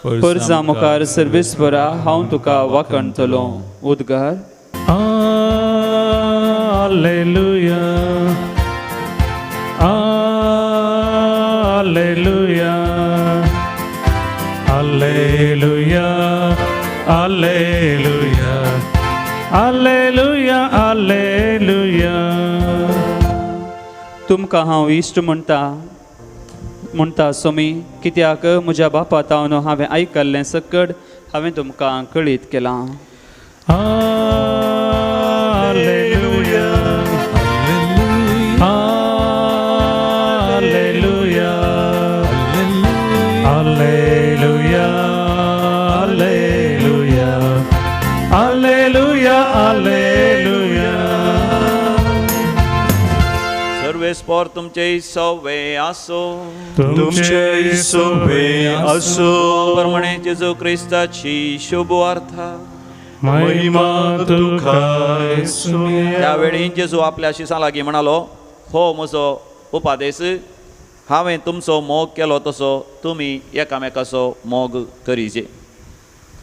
परजा मुखार सर्वेस्परा हांव तुका वाखणटलो. उद्गार. Alleluia. Alleluia. Alleluia. Alleluia. Alleluia. Alleluia. तुमकां हांव इश्ट म्हणटा सोमी, कित्याक म्हज्या बापा तावन हांवें आयकल्लें सकट हांवें तुमकां कळीत केलां. Alleluia. Alleluia. Alleluia. Alleluia. Alleluia. Alleluia. सर्वेस्पर तुमचे सवे आसो. तुमचे सोबे असो. प्रमाणे जेजू ख्रिस्ताची शुभ वार्ता. महिमा तुका येशूया. त्यावेळी जेजू आपल्या शिसां लागीं म्हणालो, हो म्हजो उपादेश, हांवें तुमचो मोग केलो तसो तुमी एकामेकाचो मोग करीचे.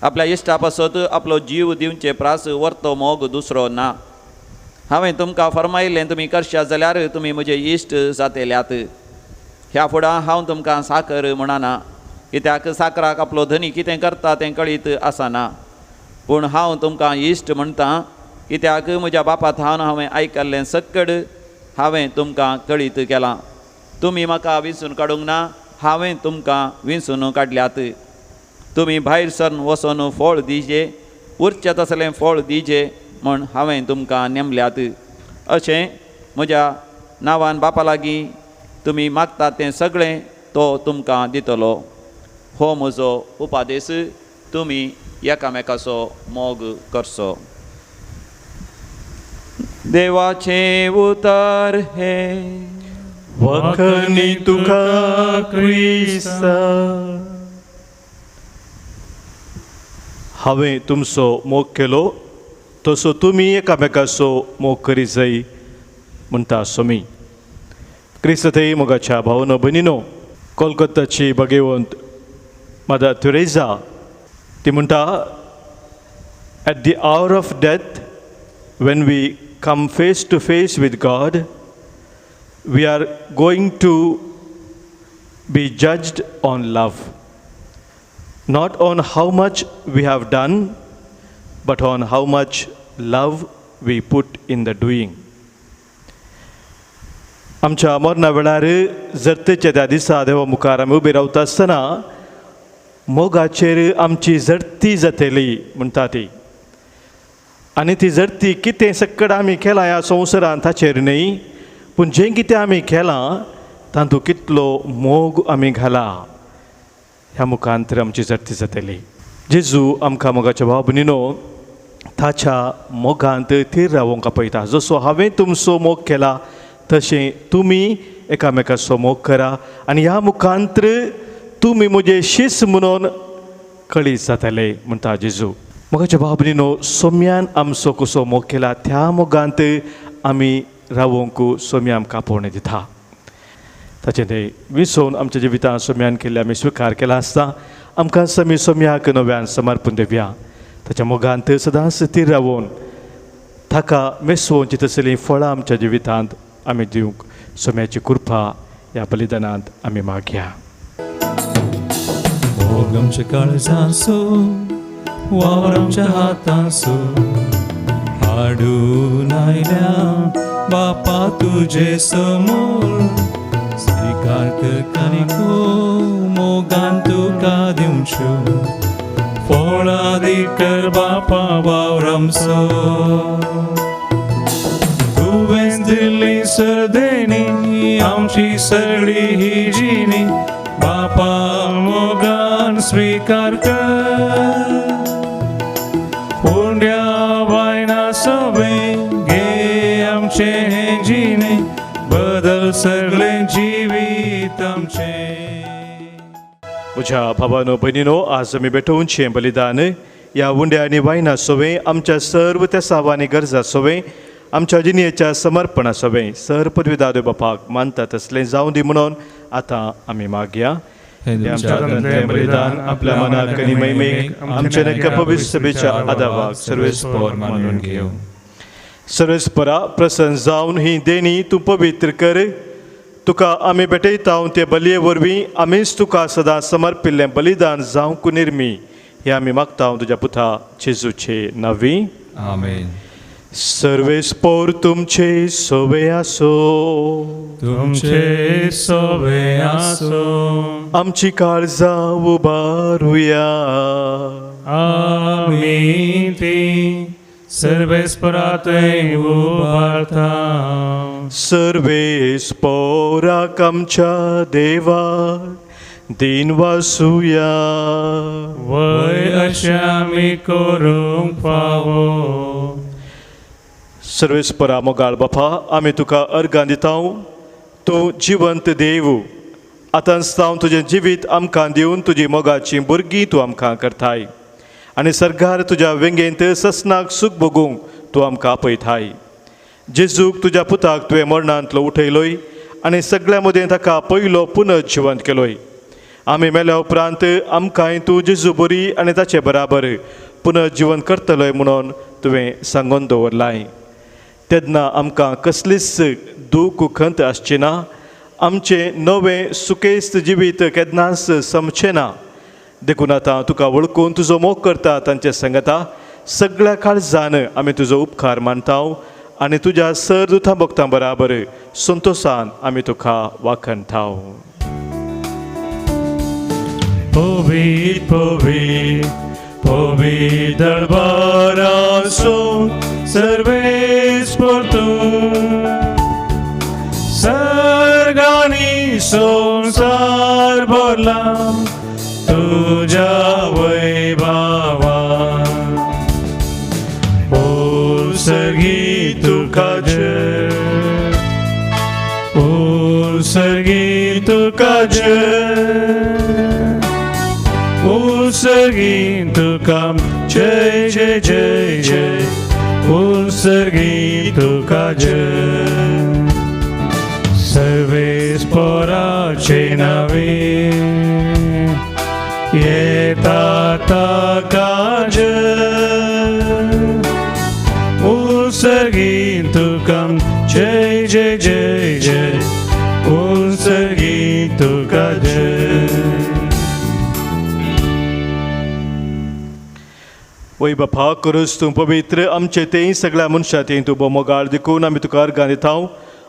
आपल्या इश्टा पासत आपलो जीव दिवचे प्रास वर्तो मोग दुसरो ना. हांवें तुमकां फरमायिल्लें तुमी करशात जाल्यार तुमी म्हजे इश्ट जातेल्यात. ह्या फुडां हांव तुमकां साकर म्हणना, कित्याक साकराक आपलो धनी कितें करता तें कळीत आसना. पूण हांव तुमकां इश्ट म्हणटा, कित्याक म्हज्या बापा थावन हांवें आयकल्लें सकट हांवें तुमकां कळीत केलां. तुमी म्हाका विंचून काडूंक ना, हांवें तुमकां विंचून काडल्यात. तुमी भायर सरून वचून फळ दिजे, उरचें तसलें फळ दिजे म्हण हांवें तुमकां नेमल्यात. अशें म्हज्या नांवान बापा लागीं तुमी मागतात तें सगळें तो तुमकां दितलो. हो म्हजो उपादेश, तुमी एकामेकाचो मोग करचो. देवाचें उतर हे. वखणी तुका क्रिस्ता. हांवें तुमचो मोग केलो तसो तुमी एकामेकाचो मोग करी जाय म्हणटा सोमी. क्रिस्तथई मोगाच्या भावनो भयणीनो, कोलकाताची भाग्यवंत मदर तेरेसा ती म्हणटा, at the hour of death, when we come face to face with God, we are going to be judged on love. Not on how much we have done, but on how much love we put in the doing. आमच्या मरणा वेळार जर्तेच्या त्या दिसा देवा मुखार आमी उबे रावता आसतना मोगाचेर आमची जर्ती जातली म्हणटा ती. आनी ती जर्ती कितें सकट आमी केलां ह्या संवसारांत ताचेर न्ही, पूण जें कितें आमी केलां तातूंत कितलो मोग आमी घाला ह्या मुखांतर आमची जर्ती जातली. जेजू आमकां मोगाच्या भाव भयणीनो ताच्या मोगांत थीर रावूंक आपयता. जसो हांवें तुमचो मोग केला तशें तुमी एकामेकाचो मोग करा, आनी ह्या मुखांतर तुमी म्हजे शिस म्हणून कळीत जातले म्हणटा जेजू. मोगाच्या भाव भयणीनो, सोम्यान आमचो कसो मोग केला त्या मोगांत आमी रावूंक सोमी आमकां आपोवणें दिता. ताचें तें विसोवन आमच्या जिवितांत सोम्यान केल्ले आमी स्विकार केला आसता. आमकां आमी सोम्याक नव्यान समर्पण दिवया. ताच्या मोगांत सदांच स्थिर रावून ताका मेसोवची तसलीं फळां आमच्या जिवितांत आमी दिवंक सोम्याची कृपा ह्या बलिदानांत आमी मागया. मोग आमच्या काळजांचो वावर आमच्या हातांसो हाडून आयल्या बापा तुझे समोर स्वीकार कर कानिको मोगान तुका दिवच्यो फळादी कर बापा वावर आमचो तुवें दिल्ली सर्देनी आमची सगळी ही जिणी बापा मोगान स्वीकार कर पुण्या वायना सवे घे आमचे हे जिणे बदल सगळे जिवीत आमचे म्हज्या भावानो भयणीनो आज आमी भेटोवनचें बलिदान ह्या उंड्या आनी वायना सोवें आमच्या सर्व त्या सावांनी गरजा सोवें आमच्या जिणेच्या समर्पणा सोवें सर पदवीदादो बापाक मानता तसलें जावं दी म्हणून आतां आमी मागया हे आमच्या हातांतलें बलिदान आपल्या मनाक आनी मैमेक आमच्या नक्क पवित्र सभेच्या आदाराक सर्वेस्पर मानून घेवं सर्वेस्परा प्रसन्न जावन ही देणी तूं पवित्र कर तुका आमी भेटयता ते बलये वरवीं आमीच तुका सदां समर्पिल्लें बलिदान जावंक निर्मी हे आमी मागता तुज्या पुता जेजूचे नांवी आमेन सर्वेस्पर तुमचे सोवे आसो तुमचे सोवे आसो आमची काळजां उबारुया आमी ती सर्वेस्परातय उबारता सर्वेस्पराक आमच्या देवाक दिन वासुया वय अशें आमी करूंक फावो सर्वेस्परा मोगाळ बापा आमी तुका अर्गां दिता तूं जिवंत देव आतांच तुजें जिवीत आमकां दिवन तुजी मोगाची भुरगीं तूं आमकां करताय आनी सरकार तुज्या वेंगेंत ससनाक सूख भोगूंक तूं आमकां आपयताय जेजूक तुज्या पुताक तुवें मरणांतलो उठयलोय आनी सगळ्या मदें ताका पयलो पुनर्जिवंत केलोय आमी मेल्या उपरांत आमकांय तूं जेजू बरी आनी ताचे बराबर पुनर्जिवन करतलोय म्हणून तुवें सांगून दवरलाय तेन्ना आमकां कसलीच दूख खंत आसची ना आमचें नवें सुकेस्त जिवीत केन्नाच समचें ना देखून आतां तुका वळखून तुजो मोग करता तांचे सांगता सगळ्या काळजान आमी तुजो उपकार मानता आनी तुज्या सर दुतां भक्तां बराबर संतोशान आमी तुका वाखणता पवित्र पवित्र पवित्र दरबारासो सर्वेस्पर तूं सर्गांनी संसार भरला तुझ्या वैभवान सर्गी तुका जय सर्गी तुका जय सर्गी तुका जय जय जय जय सर्गी तुका जय सर्वेस्पराचे नावे येता ताका जय सर्गी तुका जय जय जय जय सर्गी तुका जय वै बापा करूस तूं पवित्र आमचे तें सगळ्या मनशां तें तूं मोगाळ देखून आमी तुका अर्गां दिता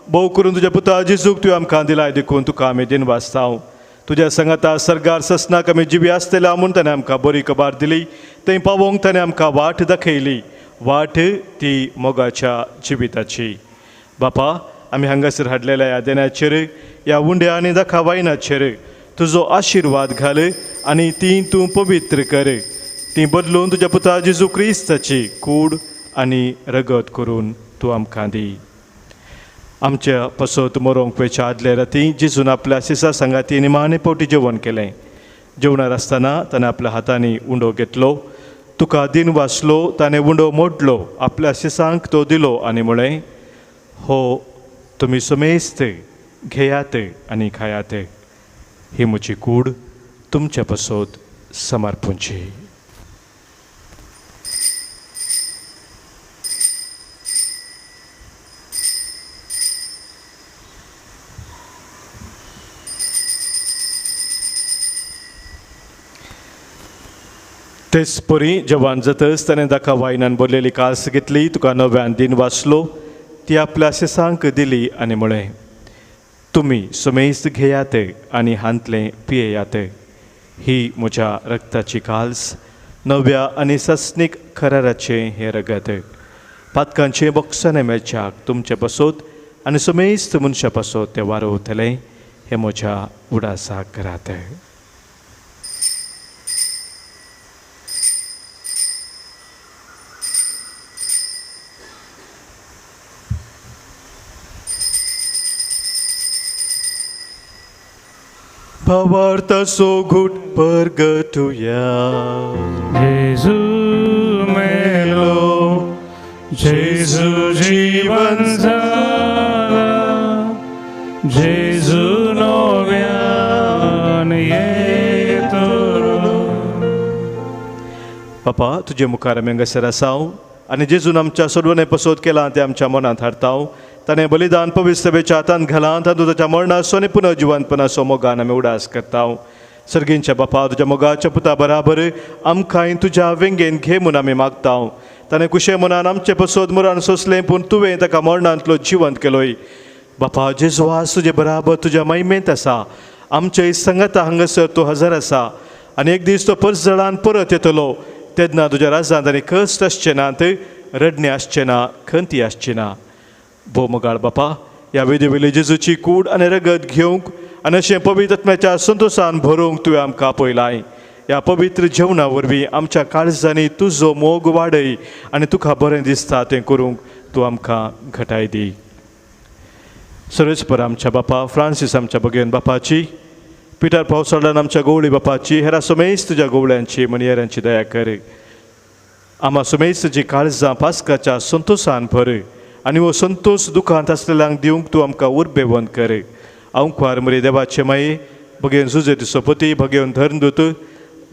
भोव करून तुज्या पुता जेजूक तुवें आमकां दिलाय देखून तुका आमी दिन वाचता तुज्या सांगाता सरगार ससनाक आमी जिवी आसतल्या म्हूण ताणें आमकां बरी कबार दिली थंय पावोवंक ताणें आमकां वाट दाखयली वाट ती मोगाच्या जिविताची बापा आमी हांगासर हाडलेल्या ह्या देण्याचेर ह्या उंड्या आनी दाखा वायनाचेर तुजो आशिर्वाद घाल आनी ती तूं पवित्र कर ती बदलून तुज्या पुता जेजू क्रिस्ताची कूड आनी रगत करून तूं आमकां दी आमच्या पसत मरोंक वेच्या आदले राती जेजून आपल्या सिसा सांगाती निमाणे पोटी जेवण केलें जेवणार आसतना ताणें आपल्या हातांनी उंडो घेतलो तुका दिन वाचलो ताणें उंडो मोडलो आपल्या सिसांक तो दिलो आनी म्हळें हो तुमी समेस्त घेयात आनी खायात ही म्हजी कूड तुमच्या पसत समर्पूंची तेच परी जवान जातच ताणें ताका वायनान भरलेली कास घेतली, तुका नव्यान दिन वाचलो, ती आपल्या शिसांक दिली आनी म्हळें, तुमी सुमेस्त घेयात आनी हांतलें पियेयात. ही म्हज्या रक्ताची काल्स, नव्या आनी सस्नीक कराराचें हें रगत. पातकांचे बोक्साने मेळच्याक तुमचे पासत आनी सुमेस्त मनशा पासत तें वारोवतलें, हें म्हज्या उडासाक करात. भावार्थाचो घुट परगटुया. जेजू मेलो, जेजू जीवन जाला, जेजू नव्यान येतलो. बापा, तुजे मुखार आमी हांगासर आसाव आनी जेजून आमच्या सोडवणे पसोत केलां तें आमच्या मनांत हाडटाव. ताणें बलिदान पवित्र सभेच्या हातांत घालां, तातूंत ताच्या मरणाचो आनी पुनः जिवंतपणाचो मोगान आमी उडास करताव. सर्गींच्या बापा, तुज्या मोगाच्या पुता बराबर आमकांय तुज्या वेंगेन घे म्हूण आमी मागताव. ताणें कुशे मनान आमचे पसोत मरण सोंसलें, पूण तुवें ताका मरणांतलो जिवंत केलोय. बापा, जेजू आज तुजे बराबर तुज्या महिमेंत आसा. आमचे संगता हांगासर तो हजर आसा आनी एक दीस तो परत जळान परत येतलो. तेन्ना तुज्या राजांत आनी कश्ट आसचे नात, रडणे आसचे ना, खंती आसची ना. भो मोगाळ बापा, ह्या वेदेवेली जेजूची कूड आनी रगत घेवंक आनी अशें पवित्र आत्म्याच्या संतोशान भरोवंक तुवें आमकां आपयलाय. ह्या पवित्र जेवणा वरवीं आमच्या काळजांनी तुजो मोग वाडय आनी तुका बरें दिसता तें करूंक तूं आमकां घटाय दी. सर्वेस्पर आमच्या बापा, फ्रांसीस आमच्या भगियन बापाची, पिटर पावसाळ्यान आमच्या गवळी बापाची, हेरा सुमेस्त तुज्या गवळ्यांची मणियरांची दया कर. आम्हा सुमेस्त जी काळजां पास्काच्या संतोशान भर आनी हो संतोष दुखांत आसलेल्यांक दिवंक तूं आमकां उर्बेवंत कर. अंकुआर मरे देवाचे माये, भगियन जुझे सोपती, भगियन धर्मदूत,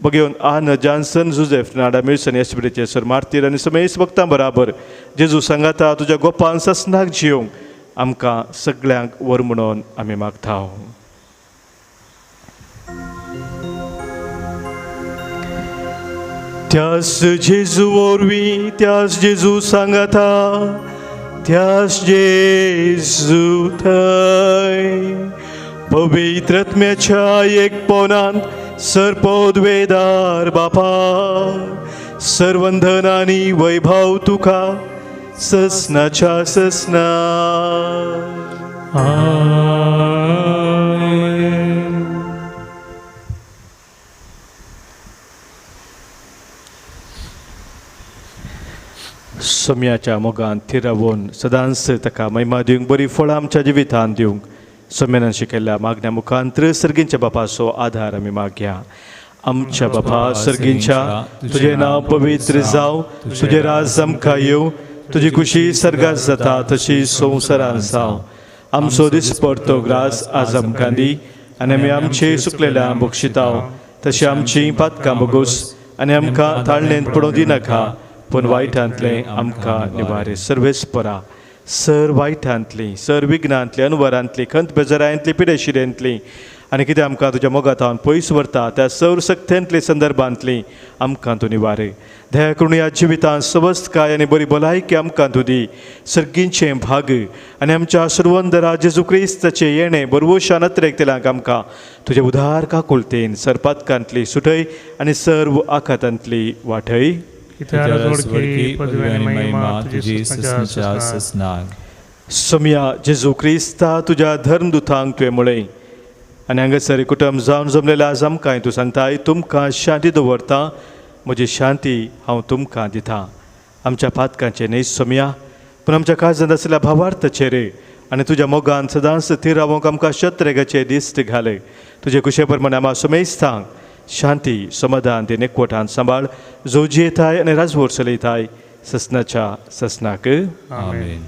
भगियन आन जॉन्सन, जुझेफ नाडा मिल्सन, एसपिडेचे सर मार्तीर आनी सुमेस्त भक्तां बराबर जेजू सांगाता तुज्या गोपान ससनाक जियोंक आमकां सगळ्यांक वर म्हणून आमी मागताव. त्याच जेजू वरवीं, त्याच जेजू सांगाता, त्याच जेजू थंय पवित्र आत्म्याच्या एकपणांत सरपोदवेदार बापा, सर्वंधन आनी वैभव तुका ससनाच्या ससना. सोम्याच्या मोगान थिरावून सदांच ताका महिमा दिवंक, बरी फळां आमच्या जिवितांत दिवंक सोम्यान शिकयल्ल्या मागण्या मुखांतर सर्गींच्या बापाचो आधार आमी मागया. आमच्या बापा सर्गींच्या, तुजें नांव पवित्र जावं, तुजें राज आमकां येवं, तुजी खुशी सर्गात जाता तशी संवसारांत जावं. आमचो दिसपडतो ग्रास आज आमकां दी आनी आमी आमचे सुकलेल्या बक्षिताव, तशी आमची पातकां बोगूस आनी आमकां ताळणेंत पडूं दिनाका, पूण वायटांतलें आमकां निवारे. सर्वेस्परा, सर वायटांतली, सर विघ्नांतली, अनवरांतली, खंत बेजारांतली, पिडेशिरेंतली आनी कितें आमकां तुज्या मोगातावन पयस व्हरता त्या सर सक्तेंतली संदर्भांतली आमकां तूं निवारे. दया करून ह्या जिवितांत स्वस्थकाय आनी बरी भलायकी आमकां तूं दी. सर्गींचें भाग आनी आमच्या सर्वंदरा जेजू क्रिस्ताचें येणें बरवोशा नत्रेक तेलांक आमकां तुजे उदार काकुलतेन सरपातकांतली सुटय आनी सर्व आखातांतली वाटय. सोम्या जेजू क्रिस्ता, तुज्या धर्मदुतांक तुवें म्हळें आनी हांगासर कुटुंब जावन जमलेल्या आज आमकांय तूं सांगताय, तुमकां शांती दवरता, म्हजी शांती हांव तुमकां दितां. आमच्या पातकांचे न्ही सोम्या, पूण आमच्या काळजांत आसलेल्या भावार्थाचेर आनी तुज्या मोगान सदांच थीर रावंक आमकां शत्रेगाचे दिश्ट घाल. तुजे कुशे प्रमाणे आम्हा सुमेस्तांक शांती समाधान ते नेकवटान सांबाळ, जो जियेताय आनी राजवट चलयताय ससनाच्या ससनाक. आमेन.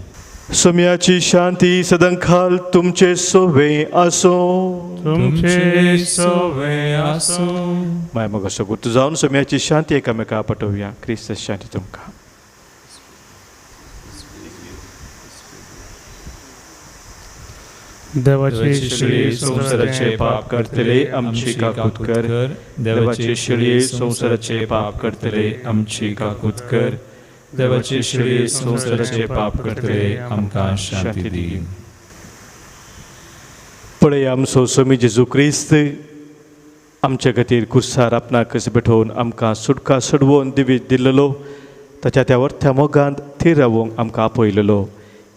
सोम्याची शांती सदांखाल तुमचे सोवे आसो. तुमचे सोवे आसो. माय मग असो गुर्तू जावन सोम्याची शांती एकामेका पटोवया. क्रिस्त शांती तुमकां. देवाचे शिळे संसाराचे पाप करतले आमची काकूत कर देवाचे शिळे संसाराचे पाप करतले आमची काकूत कर देवाचे शिळे संसाराचे पाप करतले आमकां शांती दी पळय आमचो स्वामी जेजू क्रिस्त आमचे खातीर कुर्सार आपणाकच बेठोवन आमकां सुटका सोडवून दिवी दिल्लो ताच्या त्या व्हरत्या मोगांत थीर रावूंक आमकां आपयलेलो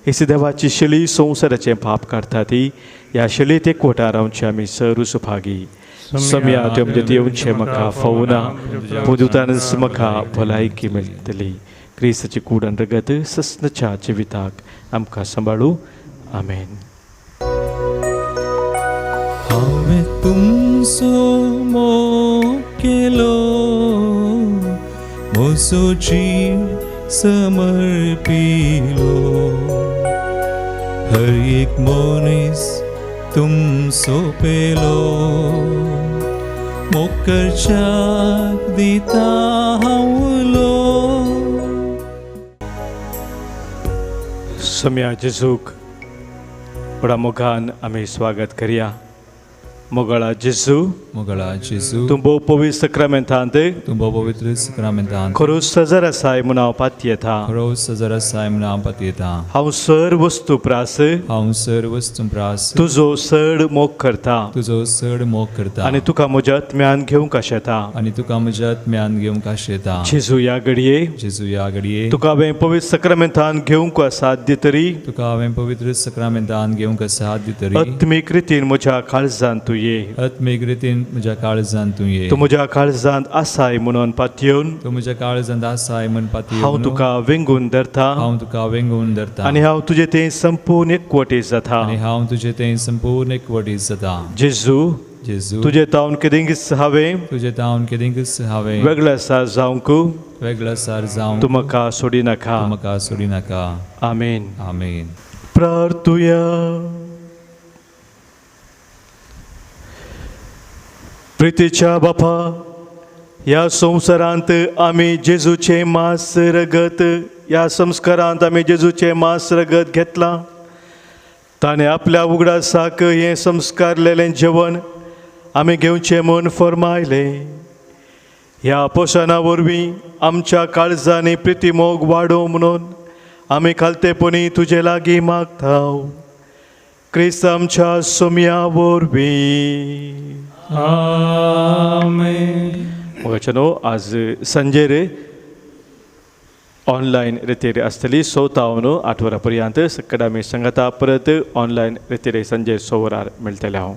हेच देवाची शिळी संसाराचें पाप काडटा ती ह्या शिळेत एकवटां रावचे आमी सर सुभागी सम्या त्यो म्हणजे येवचे म्हाका फावना पुदुतानच म्हाका भलायकी मेळटली क्रिस्ताची कूड आनी रगत ससनच्या जिविताक आमकां सांबाळू आमेन. हांवें तुमचो मोग केलो म्हजो जीव समर्पिलो हर एक मनीस तुमचो पेलो मोग करच्याक दिता हांवलो सम्या जेजूक बडा मोगान आमी स्वागत करया. मोगळा जेजू मोगळा जेजू तूं भोव पवित्र सक्रामेंतांत तूं पवित्र सक्रामेंतांत खरो सजर आसाय म्हूण हांव पातयेता. खरो सजर आसाय म्हूण हांव पातयेता. हांव सर वस्तू प्रास हांव सर वस्तू प्रास तुजो चड मोग करता तुजो चड मोग करता आनी तुका म्हज्या आत्म्यान घेवंक आशेता. आनी तुका म्हज्या आत्म्यान घेवंक आशेता. जेजू ह्या घडये जेजू ह्या घडये तुका हांवें पवित्र सक्रामेंतान घेवंक साध्य तरी तुका हांवें पवित्र सक्रामेंतान घेवंक साध्य तरी आत्मीक रितीन म्हज्या काळजांत तूं ये. आत्मीक रितीन म्हज्या काळजांत तूं ये. तूं म्हज्या काळजांत आसाय म्हणून पातयेवन तूं म्हज्या काळजांत आसाय म्हूण पातयेवन हांव तुका वेंगून धरता हांव तुका वेंगून धरता आनी हांव तुजें तें संपूर्ण एकवटीत जाता. आनी हांव तुजें तें संपूर्ण एकवटीत जाता. जेजू जेजू तुजें तावन केदेंगीच हांवें तुजें तावन केदेंकच हांवें वेगळें आसा जावंक वेगळो सार जावं तूं म्हाका सोडी नाका. तूं म्हाका सोडी नाका. आमेन. आमेन. प्रार्थुया. प्रितीच्या बापा ह्या संवसारांत आमी जेजूचें मांस रगत ह्या संस्कारांत आमी जेजूचें मांस रगत घेतलां. ताणें आपल्या उगडासाक हें संस्कारलेलें जेवण आमी घेवचें म्हूण फरमायलें. ह्या पोशना वरवीं आमच्या काळजांनी प्रिती मोग वाडो म्हणून आमी खालतेपणी तुजे लागीं मागता. क्रिस्त आमच्या सोम्या वरवीं. आमेन. मोगाचनो आज संजेर ऑनलायन रितीर आसतली 8 वरां पर्यंत सक्कड आमी सांगता परत ऑनलायन रितीर संजे 6 वरार मेळटले. हांव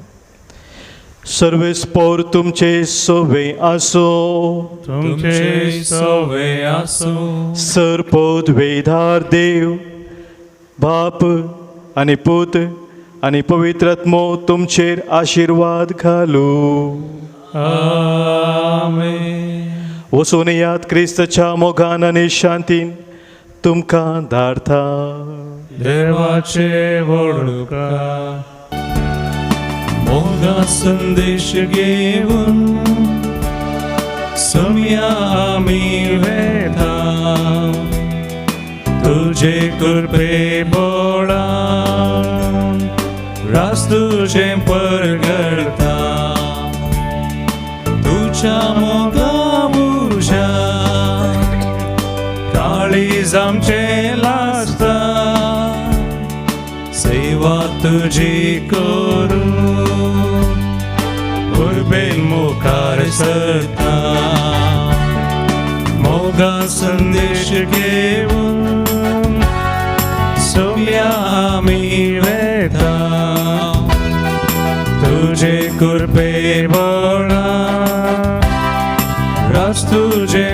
सर्वेस्पोर तुमचे सोवे आसो. तुमचे सवे आसो. सरपोत वेधार देव बाप आनी पूत आनी पवित्र आत्मो तुमचेर आशिर्वाद घालू. आमेन. वचून यात क्रिस्ताच्या मोगान आनी शांतीन तुमकां धाडटा. देवाचे व्हडुका मोगा संदेश घेवन सम्या आमी वेता तुजे कृपे बोळा रास तुजें परगडता. तुज्या मोगा बुरशा काळीज आमचें लासता. सेवा तुजी करूं उर्बेन मुखार सरता. मोगा संदेश घेवन सोम्या आमी वेता तुजे कृपे बोळा रास तुजे